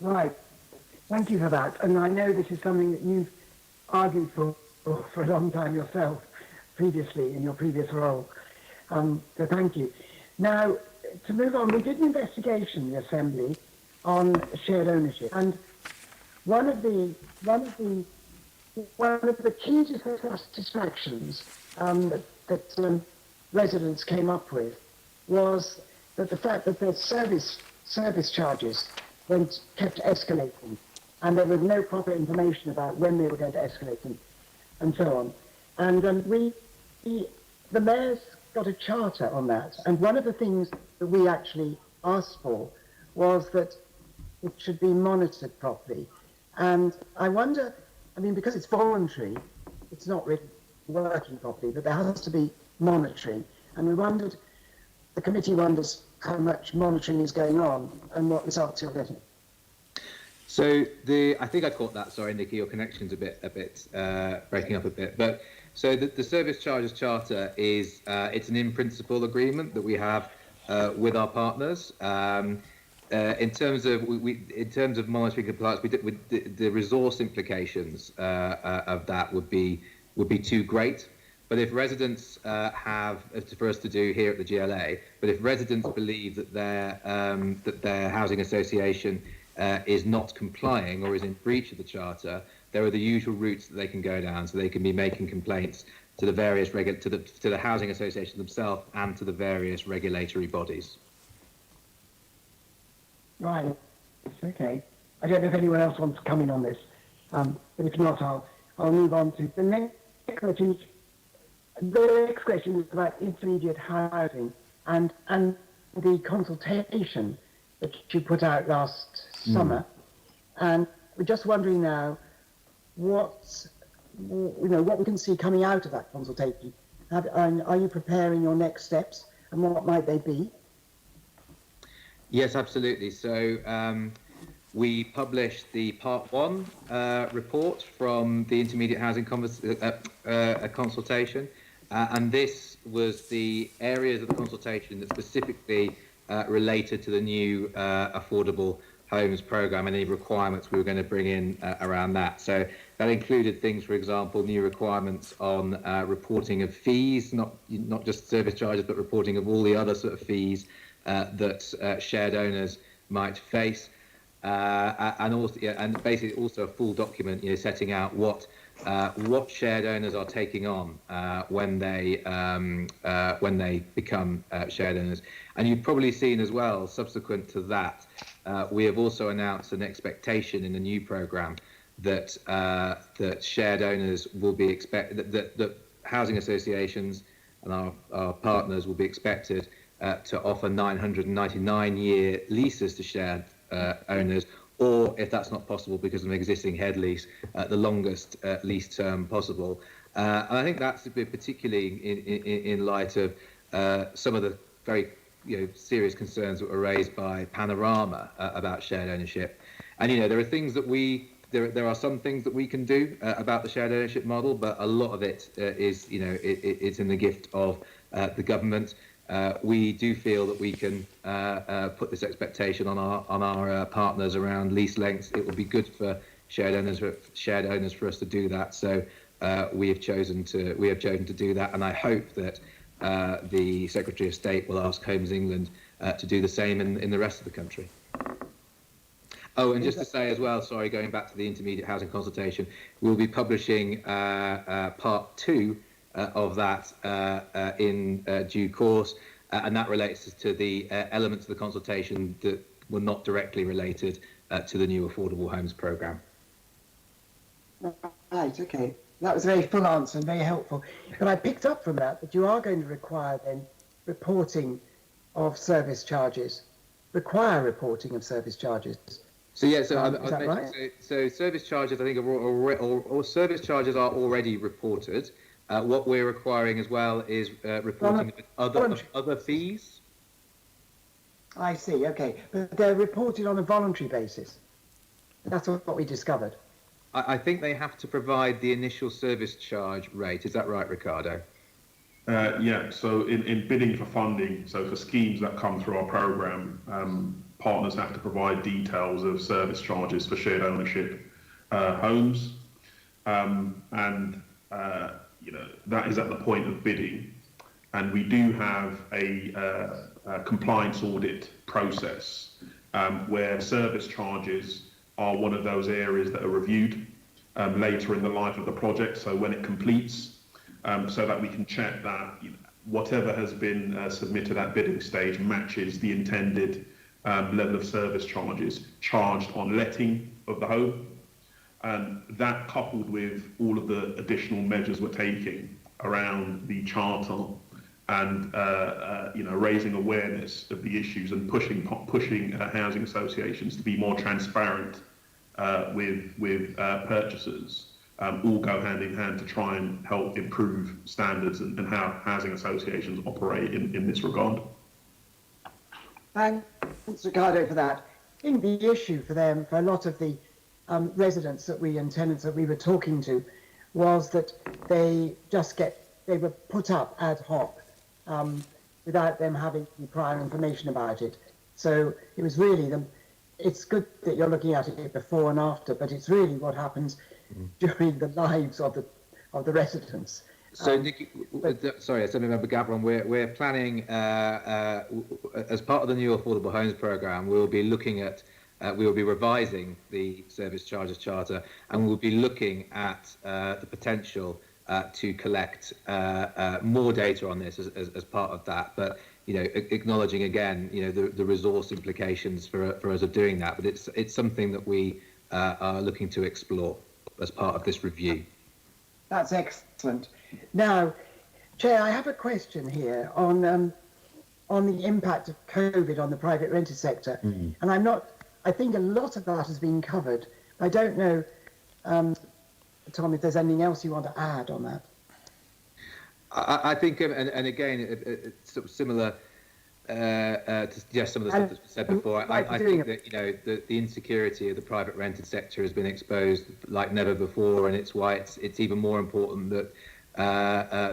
Right. Thank you for that. And I know this is something that you've argued for a long time yourself, previously, in your previous role. So thank you. Now, to move on, we did an investigation in the Assembly on shared ownership. And one of the key dissatisfactions that residents came up with was that the fact that their service charges kept escalating, and there was no proper information about when they were going to escalate them, and so on. And the mayor's got a charter on that, and one of the things that we actually asked for was that it should be monitored properly. And I wonder, because it's voluntary, it's not really working properly, but there has to be monitoring. And the committee wonders how much monitoring is going on and what results you're getting. So I think I caught that. Sorry, Nikki, your connection's a bit breaking up a bit. But so the service charges charter is it's an in principle agreement that we have with our partners. In terms of monitoring compliance, the resource implications of that would be too great. But if residents for us to do here at the GLA, but if residents believe that their housing association is not complying or is in breach of the charter, there are the usual routes that they can go down. So they can be making complaints to the various to the housing association themselves and to the various regulatory bodies. Right. Okay. I don't know if anyone else wants to come in on this, but if not, I'll move on to the next question. The next question is about intermediate housing and the consultation that you put out last summer, and we're just wondering now what we can see coming out of that consultation. Are you preparing your next steps, and what might they be? Yes, absolutely. So we published the Part 1 report from the Intermediate Housing Consultation, and this was the areas of the consultation that specifically related to the new affordable homes programme and any requirements we were going to bring in around that. So that included things, for example, new requirements on reporting of fees, not just service charges, but reporting of all the other sort of fees that shared owners might face, and basically also a full document, setting out what shared owners are taking on when they become shared owners. And you've probably seen as well, subsequent to that, we have also announced an expectation in the new programme that shared owners will be expected, that housing associations and our partners will be expected to offer 999-year leases to shared owners, or if that's not possible because of an existing head lease, the longest lease term possible. And I think that's particularly in light of some of the very serious concerns that were raised by Panorama about shared ownership. And there are things that there are some things that we can do about the shared ownership model, but a lot of it is it's in the gift of the government. We do feel that we can put this expectation on our partners around lease lengths. It will be good for shared owners for us to do that. So we have chosen to do that, and I hope that the Secretary of State will ask Homes England to do the same in the rest of the country. Oh, and just to say as well, sorry, going back to the intermediate housing consultation, we'll be publishing part 2 of that in due course, and that relates to the elements of the consultation that were not directly related to the new affordable homes programme. Right, okay. That was a very full answer and very helpful. But I picked up from that you are going to require then reporting of service charges. Require reporting of service charges. So yeah, so Is that right? so service charges, I think, or service charges are already reported. What we're requiring as well is reporting of other fees. I see, okay. But they're reported on a voluntary basis. That's what we discovered. I think they have to provide the initial service charge rate. Is that right, Ricardo? Yeah, so in bidding for funding, so for schemes that come through our programme, partners have to provide details of service charges for shared ownership homes, and you know, that is at the point of bidding, and we do have a compliance audit process where service charges are one of those areas that are reviewed later in the life of the project, so when it completes, so that we can check that, you know, whatever has been submitted at bidding stage matches the intended level of service charges charged on letting of the home. And that, coupled with all of the additional measures we're taking around the charter and you know, raising awareness of the issues and pushing housing associations to be more transparent with purchasers, all go hand in hand to try and help improve standards and how housing associations operate in this regard. Thanks, Ricardo, for that. I think the issue for them, for a lot of the residents and tenants that we were talking to, was that they were put up ad hoc without them having prior information about it. So it was really it's good that you're looking at it before and after, but it's really what happens during the lives of the residents. So, Nikki, sorry, Assemblymember Gavron, we're planning, as part of the new Affordable Homes Programme, we will be revising the Service Charges Charter, and we'll be looking at the potential to collect more data on this as part of that. But, you know, acknowledging again, you know, the resource implications for us of doing that. But it's something that we are looking to explore as part of this review. That's excellent. Now, Chair, I have a question here on the impact of COVID on the private rented sector, and I think a lot of that has been covered. I don't know, Tom, if there's anything else you want to add on that. I think, and again, it's sort of similar to some of the stuff that's been said before. I think that, you know, the insecurity of the private rented sector has been exposed like never before, and it's why it's even more important that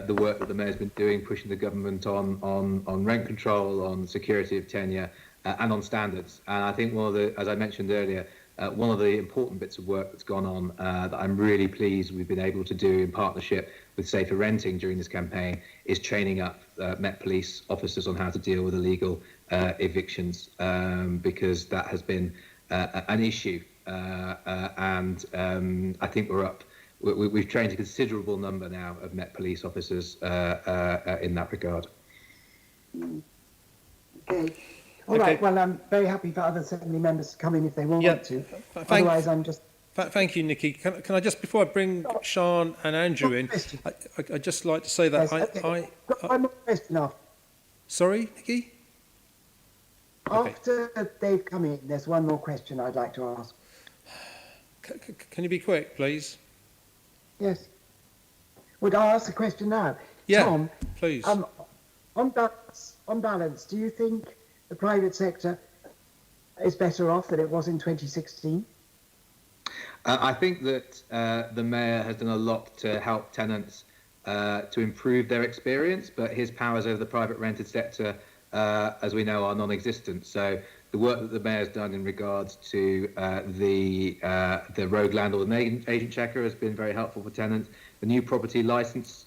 the work that the Mayor's been doing, pushing the government on rent control, on security of tenure, and on standards. And I think as I mentioned earlier, one of the important bits of work that's gone on that I'm really pleased we've been able to do in partnership with Safer Renting during this campaign is training up Met Police officers on how to deal with illegal evictions, because that has been an issue. And I think we've trained a considerable number now of Met Police officers in that regard. Okay. All right. Well, I'm very happy for other Assembly members to come in if they want to. Otherwise, I'm just... Thank you, Nikki. Can I just, before I bring Sian and Andrew in, I'd just like to say that got one more question after. Sorry, Nikki? After they've come in, there's one more question I'd like to ask. Can you be quick, please? Yes. Would I ask the question now? Yeah, Tom, please. On balance, do you think the private sector is better off than it was in 2016? I think that the Mayor has done a lot to help tenants to improve their experience, but his powers over the private rented sector, as we know, are non-existent. So the work that the mayor's done in regards to the rogue landlord and agent checker has been very helpful for tenants. The new property licence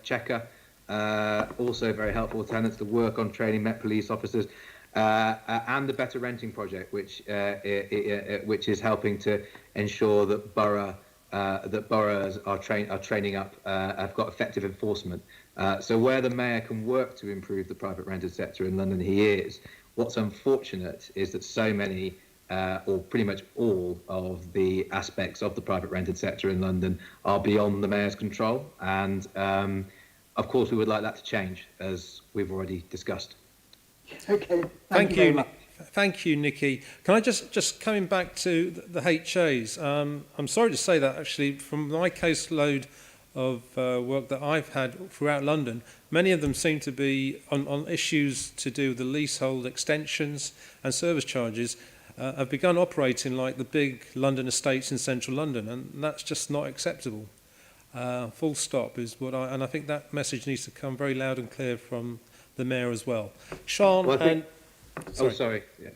checker, also very helpful for tenants. The work on training Met Police officers, and the Better Renting project, which is helping to ensure that boroughs are training up, have got effective enforcement. So where the mayor can work to improve the private rented sector in London, he is. What's unfortunate is that so many, or pretty much all of the aspects of the private rented sector in London are beyond the mayor's control. And of course, we would like that to change, as we've already discussed. Okay. Thank you very you. much. Thank you, Nikki. Can I just coming back to the HAs? I'm sorry to say that actually, from my caseload of work that I've had throughout London, many of them seem to be on issues to do with the leasehold extensions and service charges. Have begun operating like the big London estates in central London, and that's just not acceptable. Full stop is what I think that message needs to come very loud and clear from the mayor as well. Sean Well, I think- and sorry. Yeah.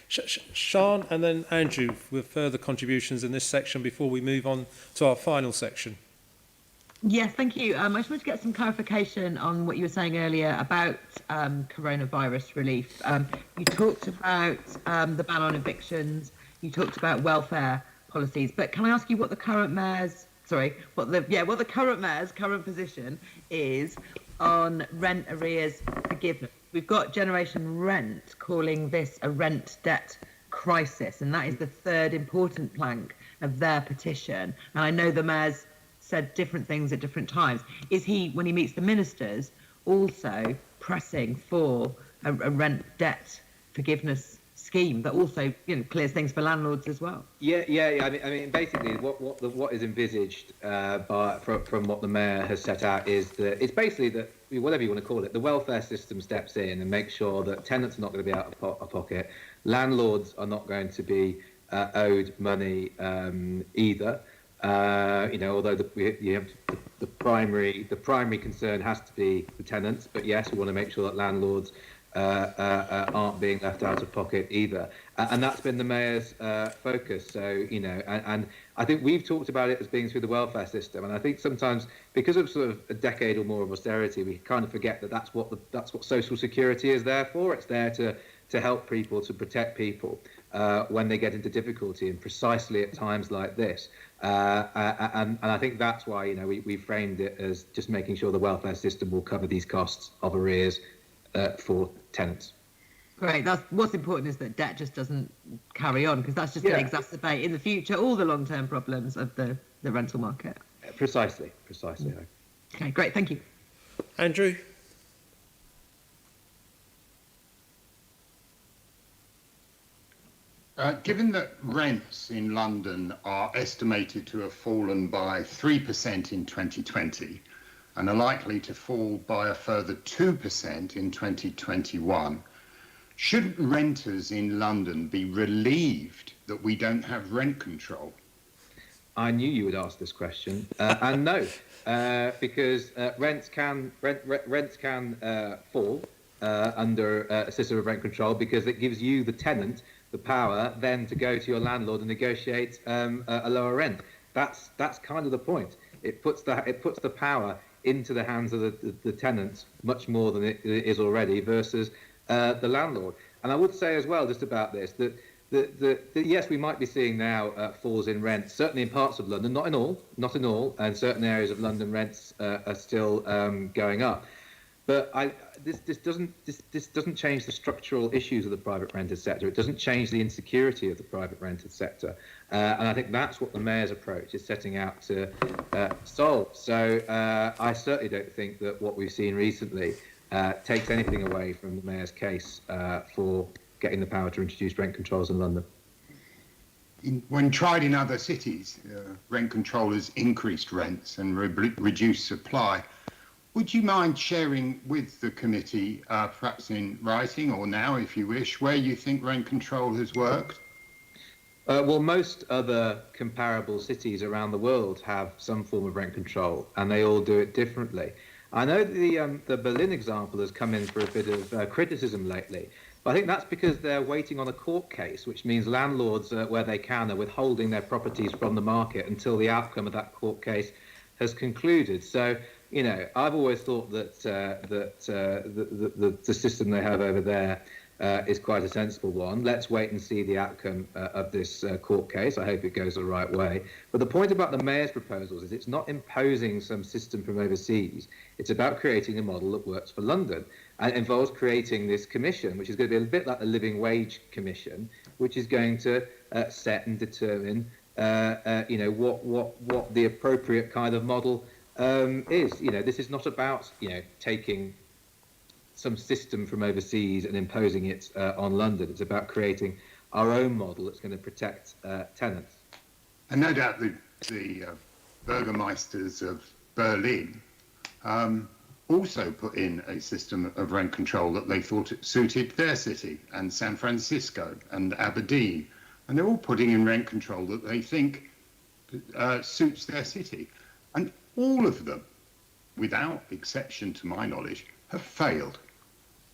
Sean and then Andrew with further contributions in this section before we move on to our final section. Yes, thank you. I just wanted to get some clarification on what you were saying earlier about coronavirus relief. You talked about the ban on evictions. You talked about welfare policies. But can I ask you what the current mayor's current position is on rent arrears forgiveness? We've got Generation Rent calling this a rent debt crisis, and that is the third important plank of their petition. And I know the mayor's said different things at different times. Is he, when he meets the ministers, also pressing for a rent debt forgiveness scheme that also, clears things for landlords as well? Yeah. I mean, basically, what is envisaged from what the mayor has set out is that it's basically that, whatever you want to call it, the welfare system steps in and makes sure that tenants are not going to be out of pocket, landlords are not going to be owed money either. Although the primary concern has to be the tenants, but yes, we want to make sure that landlords aren't being left out of pocket either, and that's been the mayor's focus. So and I think we've talked about it as being through the welfare system, and I think sometimes because of sort of a decade or more of austerity, we kind of forget that that's what social security is there for. It's there to help people, to protect people when they get into difficulty, and precisely at times like this. And I think that's why we framed it as just making sure the welfare system will cover these costs of arrears for tenants. Great. That's what's important, is that debt just doesn't carry on, because that's just going to exacerbate in the future all the long-term problems of the rental market. Precisely. Okay, great. Thank you. Andrew? Given that rents in London are estimated to have fallen by 3% in 2020 and are likely to fall by a further 2% in 2021, shouldn't renters in London be relieved that we don't have rent control? I knew you would ask this question, and no, because rents can fall under a system of rent control, because it gives you, the tenant, the power then to go to your landlord and negotiate a lower rent. That's kind of the point. It puts the power into the hands of the tenants much more than it is already versus the landlord. And I would say as well, just about this, that yes, we might be seeing now falls in rent, certainly in parts of London, not in all, and certain areas of London rents are still going up. But this doesn't change the structural issues of the private rented sector. It doesn't change the insecurity of the private rented sector, and I think that's what the mayor's approach is setting out to solve. So I certainly don't think that what we've seen recently takes anything away from the mayor's case for getting the power to introduce rent controls in London. When tried in other cities, rent control has increased rents and reduced supply. Would you mind sharing with the committee, perhaps in writing or now if you wish, where you think rent control has worked? Well, most other comparable cities around the world have some form of rent control, and they all do it differently. I know the Berlin example has come in for a bit of criticism lately, But I think that's because they're waiting on a court case, which means landlords, where they can, are withholding their properties from the market until the outcome of that court case has concluded. So, you know, I've always thought that the system they have over there is quite a sensible one. Let's wait and see the outcome of this court case. I hope it goes the right way. But the point about the Mayor's proposals is it's not imposing some system from overseas. It's about creating a model that works for London. And it involves creating this commission, which is going to be a bit like the Living Wage Commission, which is going to set and determine, you know, what the appropriate kind of model is. You know, this is not about, you know, taking some system from overseas and imposing it on London. It's about creating our own model that's going to protect tenants. And no doubt the burgomeisters of Berlin also put in a system of rent control that they thought it suited their city, and San Francisco and Aberdeen. And they're all putting in rent control that they think suits their city. And all of them, without exception to my knowledge, have failed.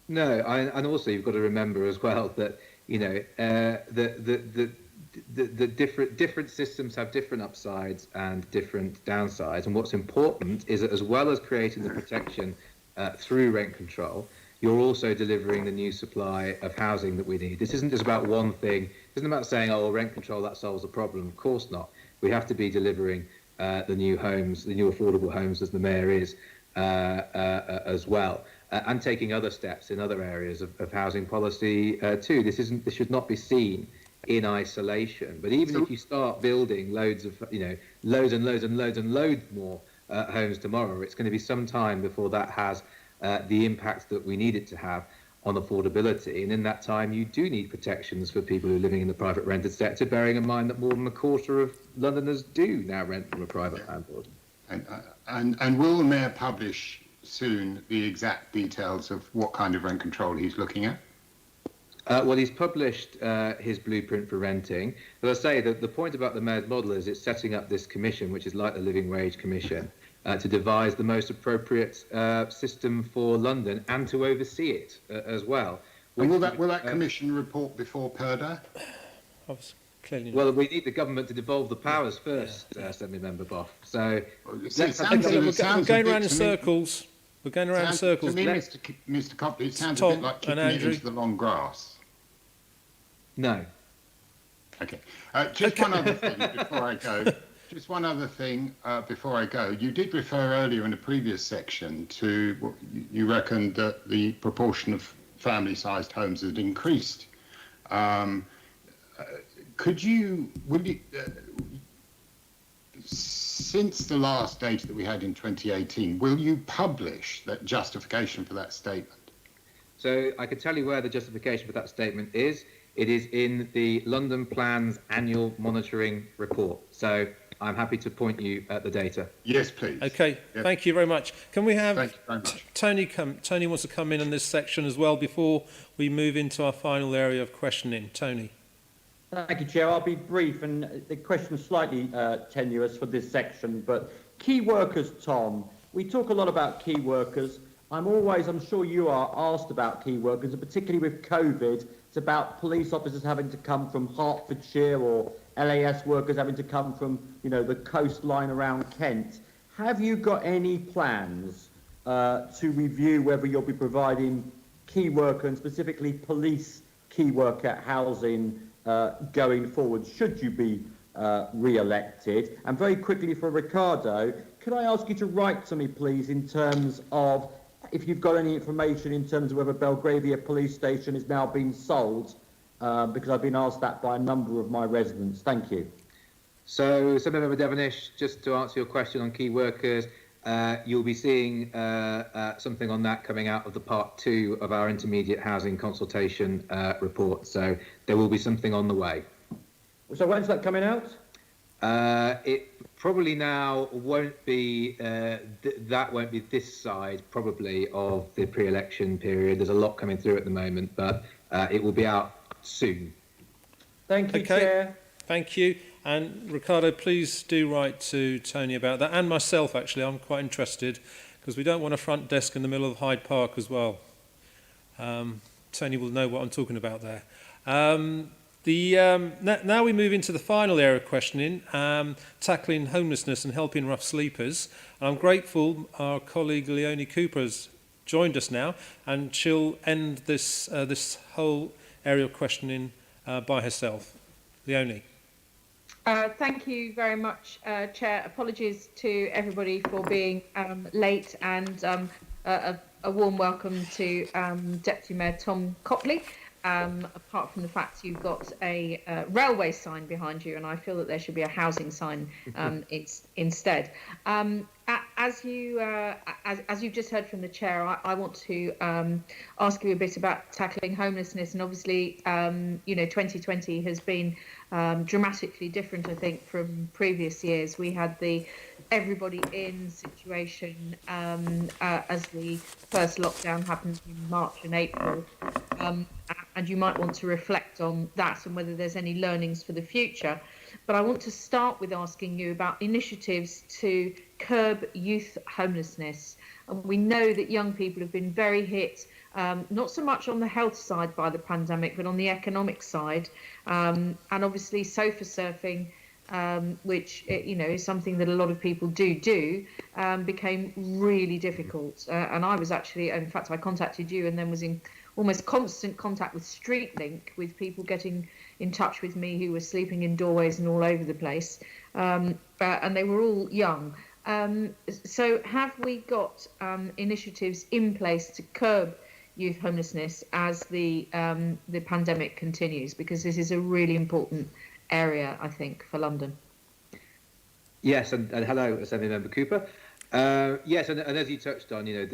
No, and also you've got to remember as well that, you know, the different systems have different upsides and different downsides. And what's important is that as well as creating the protection through rent control, you're also delivering the new supply of housing that we need. This isn't just about one thing. It isn't about saying, oh, rent control, that solves the problem. Of course not. We have to be delivering the new homes, the new affordable homes, as the Mayor is, as well. And taking other steps in other areas of housing policy too. This should not be seen in isolation. But even if you start building loads of, you know, loads more homes tomorrow, it's going to be some time before that has the impact that we need it to have on affordability. And in that time, you do need protections for people who are living in the private rented sector, bearing in mind that more than a quarter of Londoners do now rent from a private landlord. And will the Mayor publish soon the exact details of what kind of rent control he's looking at? Well, he's published his blueprint for renting. As I say, the point about the Mayor's model is it's setting up this commission, which is like the Living Wage Commission, to devise the most appropriate system for London and to oversee it as well. And will that commission report before PERDA? Clearly well, we need the government to devolve the powers first, Assembly Member Boff. So we're going around in circles. We're going around in circles. To me, Mr. Copley, it sounds a bit like kicking it into the long grass. No. Okay. Just one other thing before I go. Just one other thing before I go. You did refer earlier in a previous section to what you reckoned that the proportion of family-sized homes had increased. Since the last data that we had in 2018, will you publish that justification for that statement? So I can tell you where the justification for that statement is. It is in the London Plan's annual monitoring report. So I'm happy to point you at the data. Yes, please. Okay, yes. Thank you very much. Can we have Tony Tony wants to come in this section as well before we move into our final area of questioning. Tony. Thank you, Chair. I'll be brief, and the question is slightly tenuous for this section, but key workers, Tom. We talk a lot about key workers. I'm sure you are asked about key workers, and particularly with COVID, it's about police officers having to come from Hertfordshire or LAS workers having to come from, you know, the coastline around Kent. Have you got any plans to review whether you'll be providing key worker and specifically police key worker housing going forward, should you be re-elected? And very quickly for Ricardo, could I ask you to write to me, please, in terms of if you've got any information in terms of whether Belgravia Police Station is now being sold, because I've been asked that by a number of my residents. Thank you. So, Senator Devonish, just to answer your question on key workers, you'll be seeing something on that coming out of the part 2 of our intermediate housing consultation report. So there will be something on the way. So when's that coming out? It probably now won't be, that won't be this side probably of the pre-election period. There's a lot coming through at the moment, but it will be out soon. Thank you, Chair. Thank you. And Ricardo, please do write to Tony about that, and myself actually. I'm quite interested because we don't want a front desk in the middle of Hyde Park as well. Tony will know what I'm talking about there. Now we move into the final area of questioning, tackling homelessness and helping rough sleepers. And I'm grateful our colleague Leonie Cooper has joined us now, and she'll end this whole area of questioning by herself. Leonie. Thank you very much, Chair. Apologies to everybody for being late, and a warm welcome to Deputy Mayor Tom Copley. Apart from the fact you've got a railway sign behind you, and I feel that there should be a housing sign instead. As you've just heard from the chair, I want to ask you a bit about tackling homelessness, and obviously, 2020 has been dramatically different, I think, from previous years. We had the everybody in situation as the first lockdown happened in March and April, and you might want to reflect on that and whether there's any learnings for the future. But I want to start with asking you about initiatives to curb youth homelessness. And we know that young people have been very hit, not so much on the health side by the pandemic, but on the economic side. And obviously sofa surfing, which is something that a lot of people do, became really difficult. And I was actually, in fact, I contacted you and then was in almost constant contact with StreetLink, with people getting in touch with me who were sleeping in doorways and all over the place, and they were all young. So have we got initiatives in place to curb youth homelessness as the pandemic continues? Because this is a really important area, I think, for London. Yes, and hello, Assembly Member Cooper. Yes, and as you touched on, there's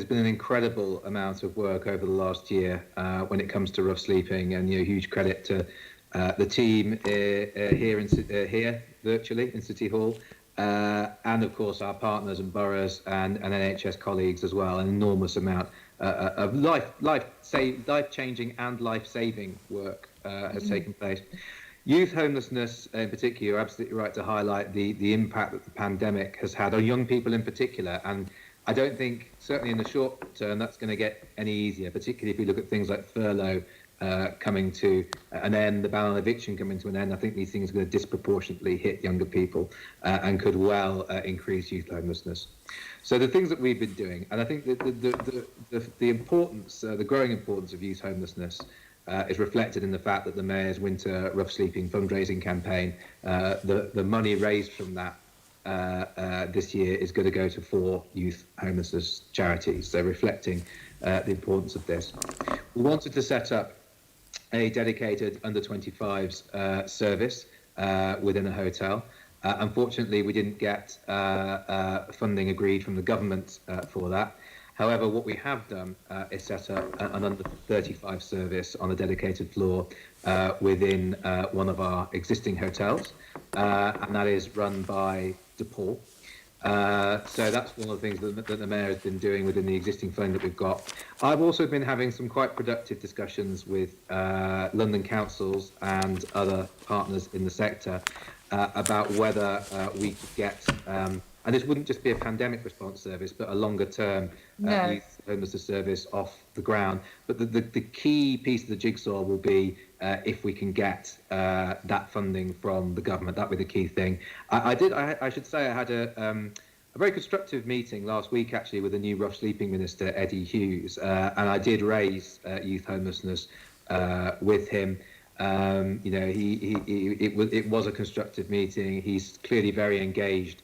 been an incredible amount of work over the last year when it comes to rough sleeping, and huge credit to the team here virtually in City Hall, and of course our partners and boroughs and NHS colleagues as well. An enormous amount of life-changing and life-saving work has taken place. Youth homelessness in particular, you're absolutely right to highlight the impact that the pandemic has had on young people in particular. And I don't think, certainly in the short term, that's going to get any easier, particularly if you look at things like furlough coming to an end, the ban on eviction coming to an end. I think these things are going to disproportionately hit younger people and could well increase youth homelessness. So the things that we've been doing, and I think the importance, the growing importance of youth homelessness is reflected in the fact that the Mayor's Winter Rough Sleeping fundraising campaign, the money raised from that this year is going to go to 4 youth homelessness charities, so reflecting the importance of this. We wanted to set up a dedicated under-25s service within a hotel. Unfortunately, we didn't get funding agreed from the government for that. However, what we have done is set up an under-35 service on a dedicated floor within one of our existing hotels, and that is run by DePaul. So that's one of the things that the Mayor has been doing within the existing fund that we've got. I've also been having some quite productive discussions with London councils and other partners in the sector about whether we could get, and this wouldn't just be a pandemic response service, but a longer term youth homelessness service off the ground. But the key piece of the jigsaw will be if we can get that funding from the government. That would be the key thing. I should say I had a very constructive meeting last week actually with the new rough sleeping minister, Eddie Hughes, and I did raise youth homelessness with him. It was a constructive meeting. He's clearly very engaged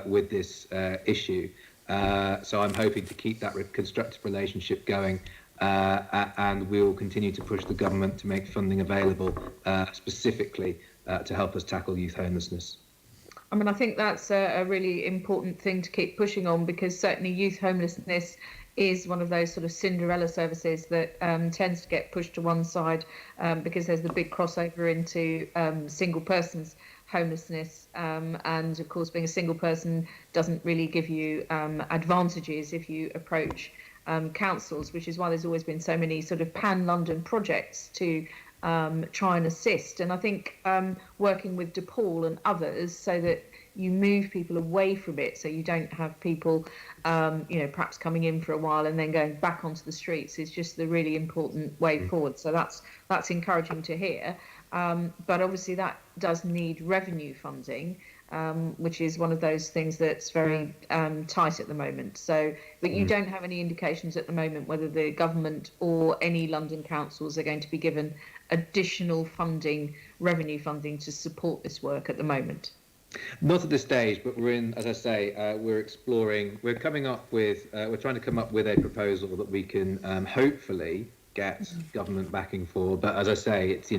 with this issue. So I'm hoping to keep that constructive relationship going, and we will continue to push the government to make funding available specifically to help us tackle youth homelessness. I mean, I think that's a really important thing to keep pushing on, because certainly youth homelessness is one of those sort of Cinderella services that tends to get pushed to one side because there's the big crossover into single persons homelessness, and of course being a single person doesn't really give you advantages if you approach councils, which is why there's always been so many sort of pan-London projects to try and assist. And I think working with DePaul and others so that you move people away from it, so you don't have people, perhaps coming in for a while and then going back onto the streets, is just the really important way forward. So that's encouraging to hear. But obviously that does need revenue funding, which is one of those things that's very tight at the moment. So, but you don't have any indications at the moment whether the government or any London councils are going to be given additional funding, revenue funding, to support this work at the moment. Not at this stage, but we're in, as I say, we're exploring, we're trying to come up with a proposal that we can hopefully get government backing for. But as I say, it's,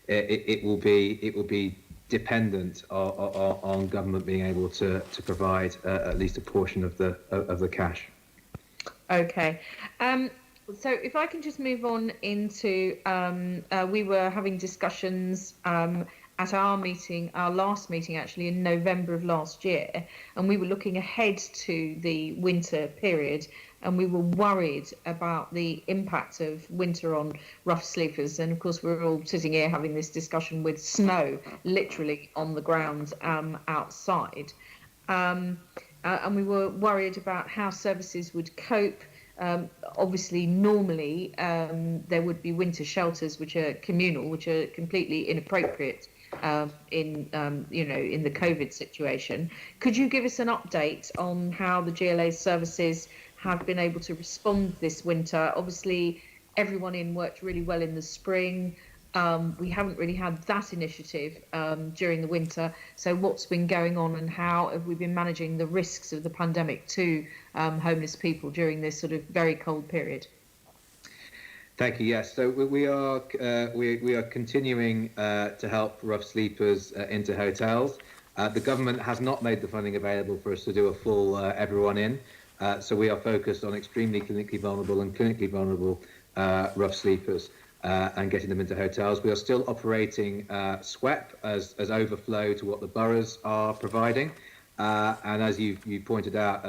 it will be dependent on government being able to provide at least a portion of the cash. Okay. So if I can just move on into, we were having discussions at our last meeting actually in November of last year, and we were looking ahead to the winter period, and we were worried about the impact of winter on rough sleepers. And of course we're all sitting here having this discussion with snow literally on the ground outside, and we were worried about how services would cope. Obviously, normally there would be winter shelters which are communal, which are completely inappropriate in the COVID situation. Could you give us an update on how the GLA services have been able to respond this winter? Obviously, everyone in worked really well in the spring. We haven't really had that initiative during the winter. So what's been going on, and how have we been managing the risks of the pandemic to homeless people during this sort of very cold period? Thank you. Yes, so we are continuing to help rough sleepers into hotels. The government has not made the funding available for us to do a full everyone in. So we are focused on extremely clinically vulnerable rough sleepers and getting them into hotels. We are still operating SWEP as overflow to what the boroughs are providing. And as you pointed out,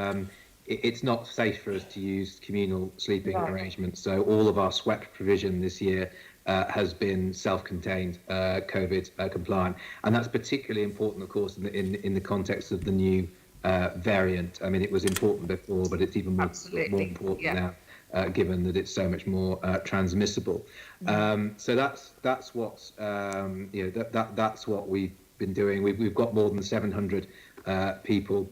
it's not safe for us to use communal sleeping arrangements. So all of our SWEP provision this year has been self-contained, COVID compliant. And that's particularly important, of course, in the context of the new variant. I mean, it was important before, but it's even more important now, given that it's so much more transmissible. So that's what that's what we've been doing. We've got more than 700 people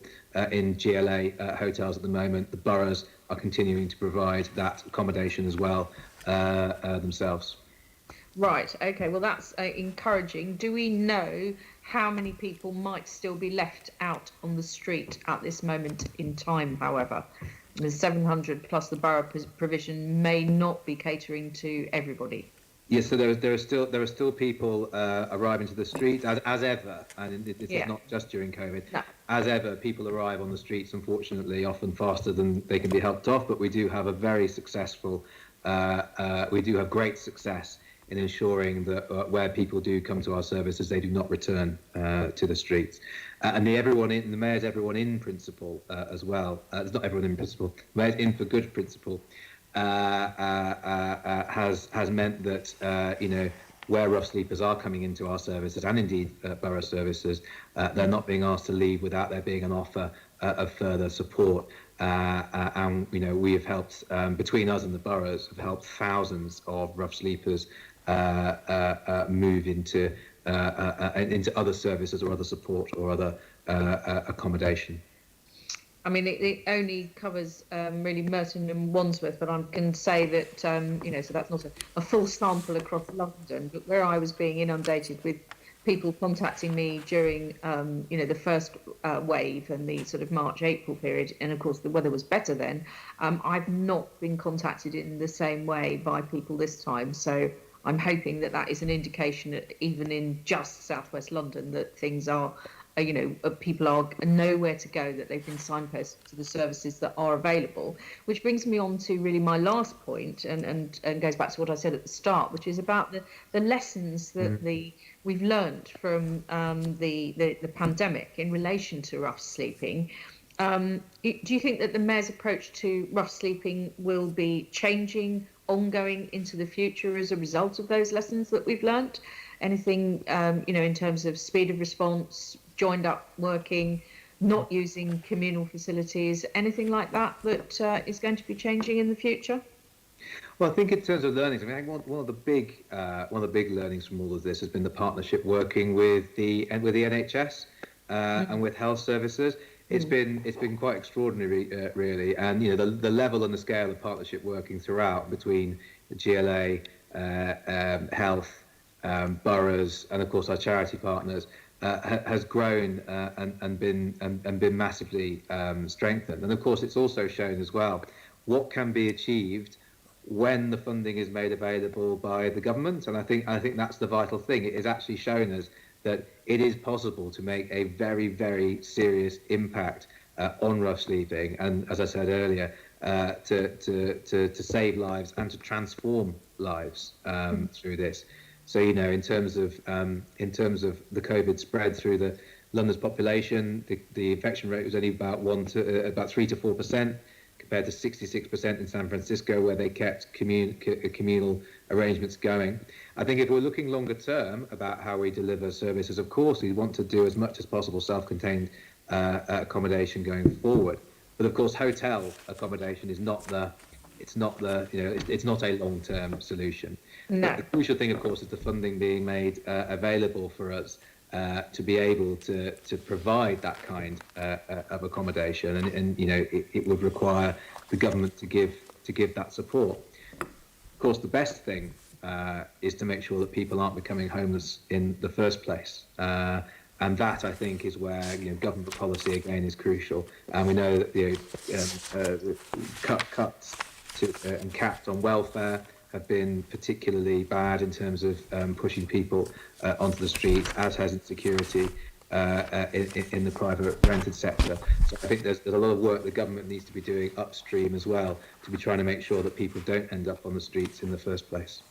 in GLA hotels at the moment. The boroughs are continuing to provide that accommodation as well themselves. Right. Okay. Well, that's encouraging. Do we know how many people might still be left out on the street at this moment in time? However, the 700 plus the borough provision may not be catering to everybody. Yes, so there are still people arriving to the street as ever, and it's not just during COVID. No. As ever, people arrive on the streets, unfortunately, often faster than they can be helped off. But we do have a very successful, we do have great success in ensuring that where people do come to our services, they do not return to the streets. And the mayor's everyone in principle as well. It's not everyone in principle. Mayor's in for good principle. Has meant that where rough sleepers are coming into our services, and indeed borough services, they're not being asked to leave without there being an offer of further support. And we have helped, between us and the boroughs, have helped thousands of rough sleepers move into other services or other support or other accommodation. I mean, it only covers really Merton and Wandsworth, but I can say that, so that's not a full sample across London, but where I was being inundated with people contacting me during, the first wave and the sort of March, April period, and of course the weather was better then, I've not been contacted in the same way by people this time. So I'm hoping that is an indication that even in just southwest London that things are, people are nowhere to go, that they've been signposted to the services that are available. Which brings me on to really my last point, and goes back to what I said at the start, which is about the lessons that we've learned from the pandemic in relation to rough sleeping. Do you think that the mayor's approach to rough sleeping will be changing, ongoing into the future as a result of those lessons that we've learned? Anything, in terms of speed of response, joined up working, not using communal facilities, anything like that is going to be changing in the future? Well, I think in terms of learnings, I mean, I think one of the big learnings from all of this has been the partnership working with the NHS and with health services. It's been quite extraordinary, really, and the level and the scale of partnership working throughout between the GLA, health, boroughs, and of course our charity partners has grown and been massively strengthened. And of course, it's also shown as well what can be achieved when the funding is made available by the government. And I think that's the vital thing. It has actually shown us that it is possible to make a very, very serious impact on rough sleeping, and as I said earlier, to save lives and to transform lives through this. So in terms of the COVID spread through the London's population, the infection rate was only about 3 to 4%. Compared to 66% in San Francisco, where they kept communal arrangements going. I think if we're looking longer term about how we deliver services, of course, we want to do as much as possible self-contained accommodation going forward. But of course, hotel accommodation is not it's not a long-term solution. No. The crucial thing, of course, is the funding being made available for us to be able to provide that kind of accommodation, and it would require the government to give that support. Of course, the best thing is to make sure that people aren't becoming homeless in the first place, and that I think is where government policy again is crucial. And we know that cuts and caps on welfare have been particularly bad in terms of pushing people onto the streets, as has insecurity in the private rented sector. So I think there's a lot of work the government needs to be doing upstream as well, to be trying to make sure that people don't end up on the streets in the first place.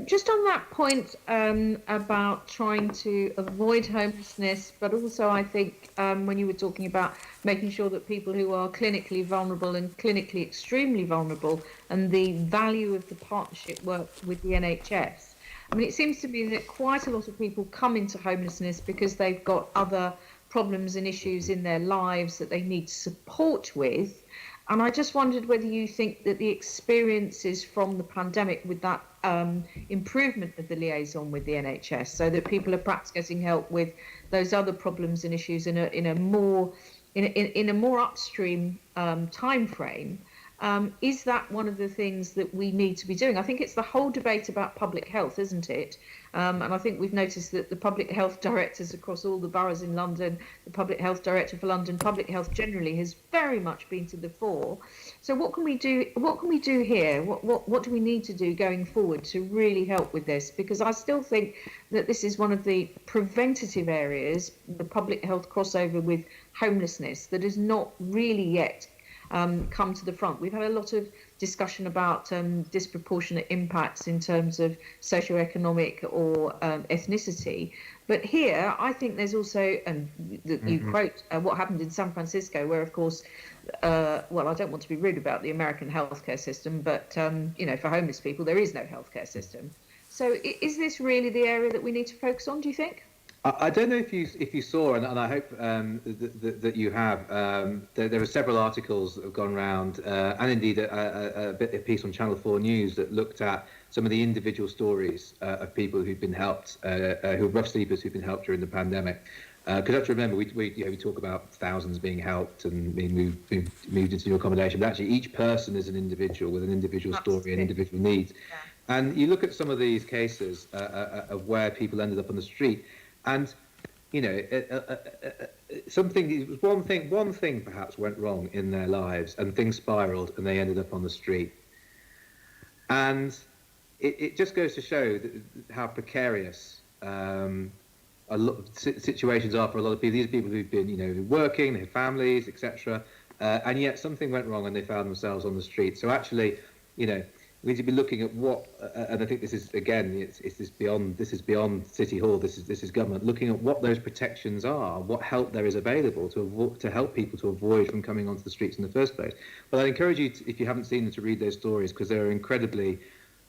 Just on that point about trying to avoid homelessness, but also I think when you were talking about making sure that people who are clinically vulnerable and clinically extremely vulnerable, and the value of the partnership work with the NHS. I mean, it seems to me that quite a lot of people come into homelessness because they've got other problems and issues in their lives that they need support with. And I just wondered whether you think that the experiences from the pandemic with that improvement of the liaison with the NHS, so that people are perhaps getting help with those other problems and issues in a more upstream time frame. Is that one of the things that we need to be doing? I think it's the whole debate about public health, isn't it? And I think we've noticed that the public health directors across all the boroughs in London, the public health director for London, public health generally has very much been to the fore. So what can we do? What can we do here? What do we need to do going forward to really help with this? Because I still think that this is one of the preventative areas, the public health crossover with homelessness, that has not really yet come to the front. We've had a lot of discussion about disproportionate impacts in terms of socioeconomic or ethnicity. But here, I think there's also, and you quote what happened in San Francisco, where, of course, well, I don't want to be rude about the American healthcare system, but, for homeless people, there is no healthcare system. So is this really the area that we need to focus on, do you think? I don't know if you saw, and I hope that you have. There are several articles that have gone around, and indeed a piece on Channel 4 News that looked at some of the individual stories of people who've been helped, who are rough sleepers who've been helped during the pandemic. Because you have to remember, we talk about thousands being helped and being moved into new accommodation, but actually each person is an individual with an individual story and individual needs. Yeah. And you look at some of these cases of where people ended up on the street. And one thing perhaps went wrong in their lives, and things spiraled, and they ended up on the street. And it just goes to show how precarious a lot of situations are for a lot of people. These are people who've been, working, they have families, etc. And yet something went wrong, and they found themselves on the street. So actually, we need to be looking at what, and I think this is again, this is beyond City Hall. This is government looking at what those protections are, what help there is available to help people to avoid from coming onto the streets in the first place. But I encourage you, if you haven't seen them, to read those stories, because they're incredibly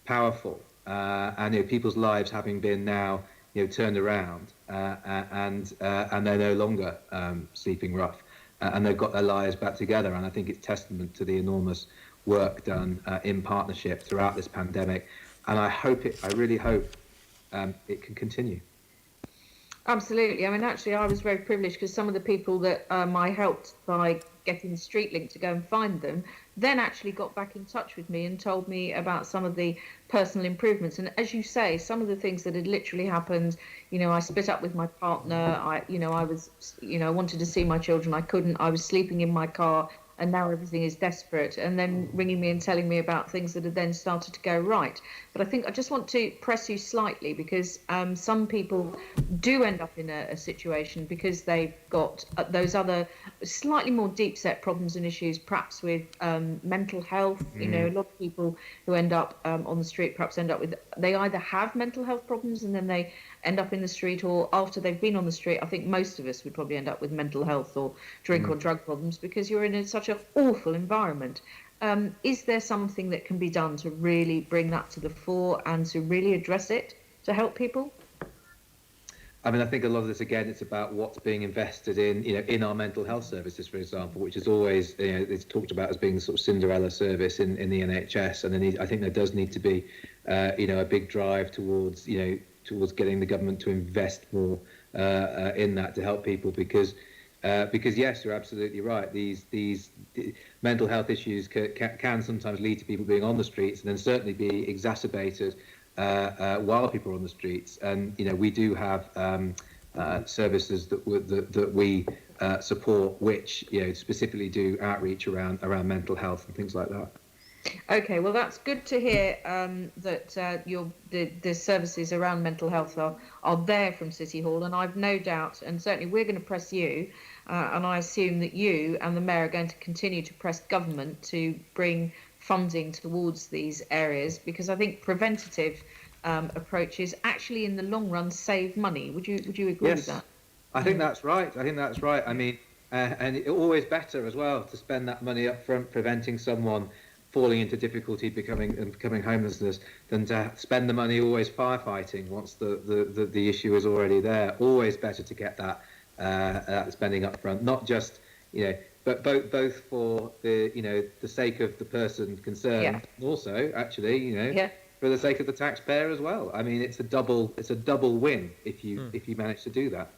powerful, and people's lives having been now turned around and they're no longer sleeping rough, and they've got their lives back together. And I think it's testament to the enormous work done in partnership throughout this pandemic. And I really hope it can continue. Absolutely. I mean, actually, I was very privileged because some of the people that I helped by getting the street link to go and find them then actually got back in touch with me and told me about some of the personal improvements. And as you say, some of the things that had literally happened, I split up with my partner. I wanted to see my children. I couldn't. I was sleeping in my car. And now everything is desperate, and then ringing me and telling me about things that had then started to go right. But I think I just want to press you slightly, because some people do end up in a situation because they've got those other slightly more deep set problems and issues, perhaps with mental health. A lot of people who end up on the street perhaps end up with, they either have mental health problems and then they end up in the street, or after they've been on the street, I think most of us would probably end up with mental health or drink or drug problems, because you're in such an awful environment. Is there something that can be done to really bring that to the fore and to really address it to help people? I mean, I think a lot of this, again, it's about what's being invested in our mental health services, for example, which is always, it's talked about as being the sort of Cinderella service in the NHS. And I think there does need to be, a big drive towards getting the government to invest more in that to help people, because yes, you're absolutely right. These mental health issues can sometimes lead to people being on the streets, and then certainly be exacerbated while people are on the streets. And we do have services that we support, which specifically do outreach around mental health and things like that. Okay, well, that's good to hear that the services around mental health are there from City Hall, and I've no doubt, and certainly we're going to press you, and I assume that you and the Mayor are going to continue to press government to bring funding towards these areas, because I think preventative approaches actually in the long run save money. Would you agree with that? I think that's right. I mean, and it's always better as well to spend that money up front preventing someone falling into difficulty, becoming homelessness, than to spend the money always firefighting once the issue is already there. Always better to get that spending up front, not just but both for the sake of the person concerned, and also actually for the sake of the taxpayer as well. I mean, it's a double win if you manage to do that.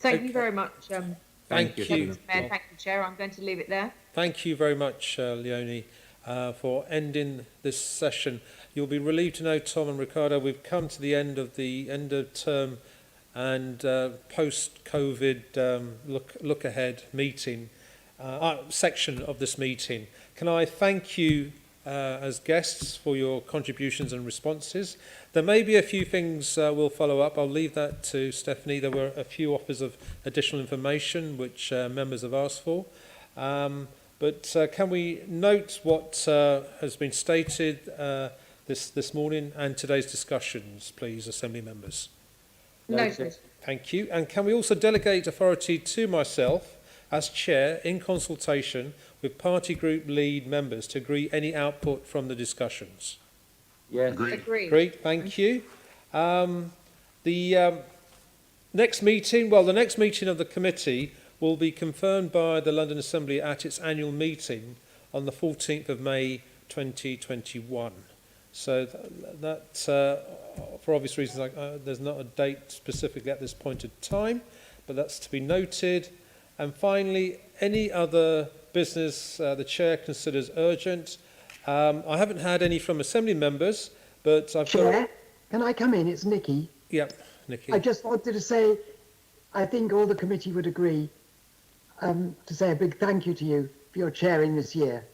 Thank you very much. Thank you. Mayor, thank you, Chair. I'm going to leave it there. Thank you very much, Leonie, for ending this session. You'll be relieved to know, Tom and Ricardo, we've come to the end of term and post-COVID look ahead meeting section of this meeting. Can I thank you as guests for your contributions and responses? There may be a few things we'll follow up. I'll leave that to Stephanie. There were a few offers of additional information which members have asked for. But can we note what has been stated this morning and today's discussions, please, Assembly members? Noted. Thank you. And can we also delegate authority to myself as Chair in consultation with party group lead members to agree any output from the discussions? Yes. Agreed. Great, thank you. The next meeting of the committee will be confirmed by the London Assembly at its annual meeting on the 14th of May 2021. So that for obvious reasons, there's not a date specifically at this point in time, but that's to be noted. And finally, any other business the Chair considers urgent? I haven't had any from Assembly members, but I've Chair, can I come in? It's Nikki. Yeah, Nikki. I just wanted to say, I think all the committee would agree to say a big thank you to you for your chairing this year,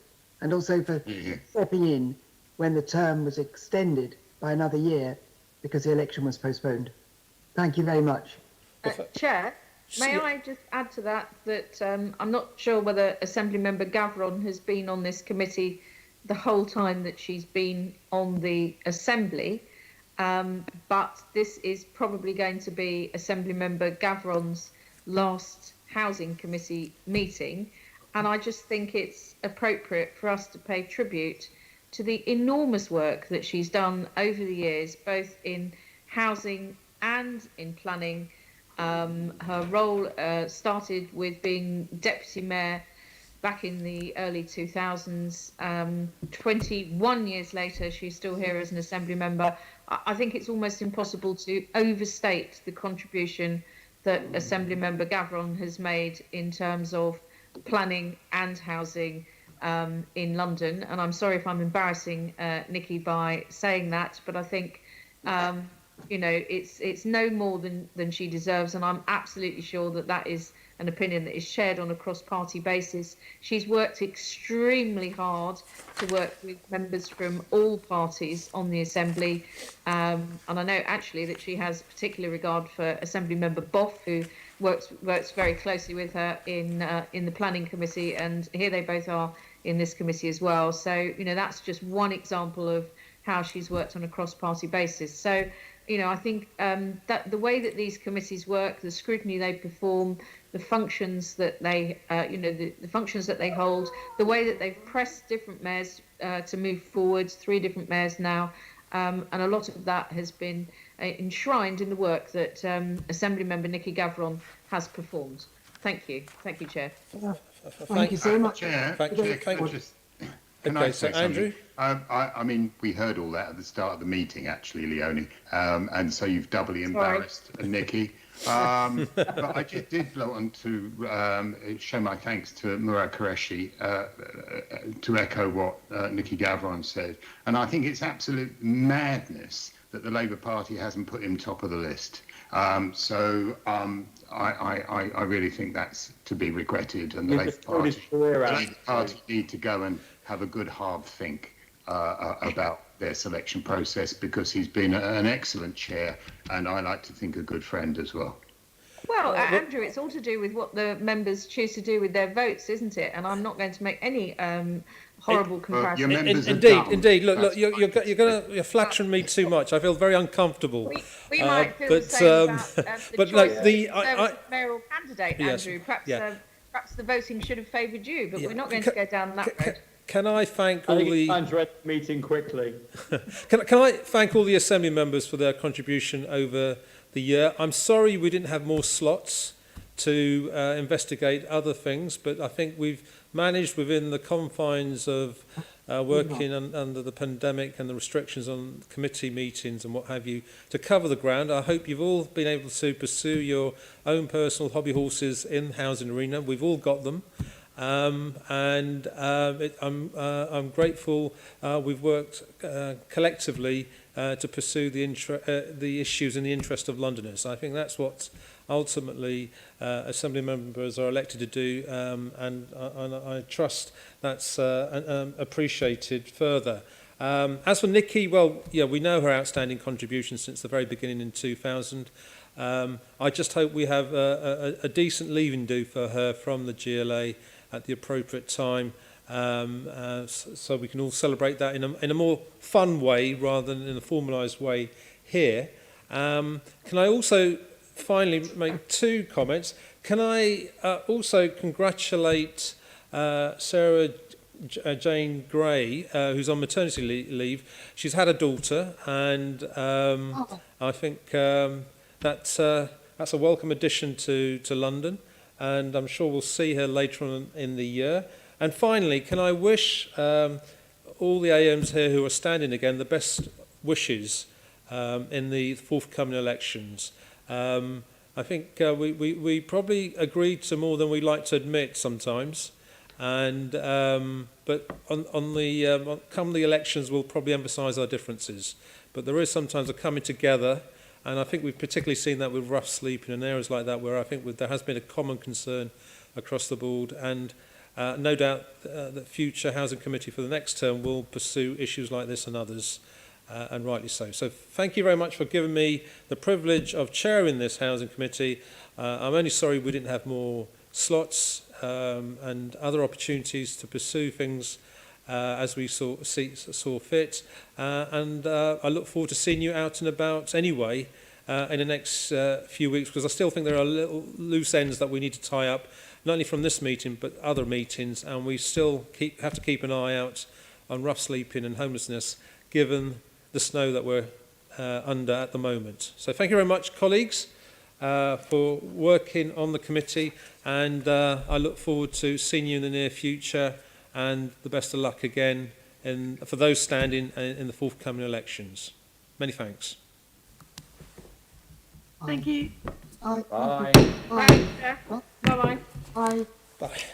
and also for stepping in when the term was extended by another year because the election was postponed. Thank you very much. Chair, may I just add to that I'm not sure whether Assembly Member Gavron has been on this committee the whole time that she's been on the Assembly, but this is probably going to be Assembly Member Gavron's last Housing Committee meeting, and I just think it's appropriate for us to pay tribute to the enormous work that she's done over the years, both in housing and in planning. Her role started with being deputy mayor back in the early 2000s. 21 years later, she's still here as an assembly member. I think it's almost impossible to overstate the contribution that Assembly Member Gavron has made in terms of planning and housing in London. And I'm sorry if I'm embarrassing Nikki by saying that, but I think you know, it's no more than she deserves, and I'm absolutely sure that that is an opinion that is shared on a cross-party basis. She's worked extremely hard to work with members from all parties on the Assembly, and I know actually that she has particular regard for Assembly Member Boff, who works very closely with her in the Planning Committee, and here they both are in this committee as well. So, you know, that's just one example of how she's worked on a cross-party basis. So, you know, I think that the way that these committees work, the scrutiny they perform, the functions that they, you know, the functions that they hold, the way that they've pressed different mayors to move forwards, 3 different mayors now, and a lot of that has been enshrined in the work that Assembly Member Nikki Gavron has performed. Thank you, Chair. Thank you so much. Chair, Thank you. Can Okay, I so say something? Andrew? I mean, we heard all that at the start of the meeting, actually, Leonie, and so you've doubly embarrassed Nikki. But I just did want to show my thanks to Murad Qureshi to echo what Nikki Gavron said. And I think it's absolute madness that the Labour Party hasn't put him top of the list. I really think that's to be regretted, and the Labour Party need to go and have a good hard think about their selection process, because he's been an excellent chair, and I like to think a good friend as well. Well, Andrew, it's all to do with what the members choose to do with their votes, isn't it? And I'm not going to make any horrible comparisons. Indeed. Look, you're flattering me too much. I feel very uncomfortable. We might feel the same about the but choice like the of mayoral candidate, yes, Andrew. Perhaps, yeah. perhaps the voting should have favoured you, but we're not going to go down that road. Can I thank all the meeting quickly? Can I thank all the Assembly members for their contribution over the year? I'm sorry we didn't have more slots to investigate other things, but I think we've managed within the confines of working under the pandemic and the restrictions on committee meetings and what have you to cover the ground. I hope you've all been able to pursue your own personal hobby horses in the housing arena. We've all got them. I'm grateful we've worked collectively to pursue the issues in the interest of Londoners. I think that's what ultimately Assembly members are elected to do, and I trust that's appreciated further. As for Nikki, well, yeah, we know her outstanding contribution since the very beginning in 2000. I just hope we have a decent leaving do for her from the GLA at the appropriate time, so we can all celebrate that in a more fun way rather than in a formalised way here. Can I also finally make 2 comments? Can I also congratulate Sarah Jane Gray, who's on maternity leave. She's had a daughter, and I think that's a welcome addition to London, and I'm sure we'll see her later on in the year. And finally, can I wish all the AMs here who are standing again the best wishes in the forthcoming elections. I think we probably agreed to more than we like to admit sometimes, and but on the come the elections, we'll probably emphasise our differences. But there is sometimes a coming together, and I think we've particularly seen that with rough sleeping and areas like that, where I think there has been a common concern across the board, and no doubt the future Housing Committee for the next term will pursue issues like this and others. And rightly so. So thank you very much for giving me the privilege of chairing this Housing Committee. I'm only sorry we didn't have more slots and other opportunities to pursue things as we saw fit. And I look forward to seeing you out and about anyway in the next few weeks, because I still think there are little loose ends that we need to tie up, not only from this meeting but other meetings, and we still have to keep an eye out on rough sleeping and homelessness, given the snow that we're under at the moment. So thank you very much, colleagues, for working on the committee, and I look forward to seeing you in the near future, and the best of luck again for those standing in the forthcoming elections. Many thanks. Thank you. Bye. Bye. Bye. Bye. Bye. Bye. Bye.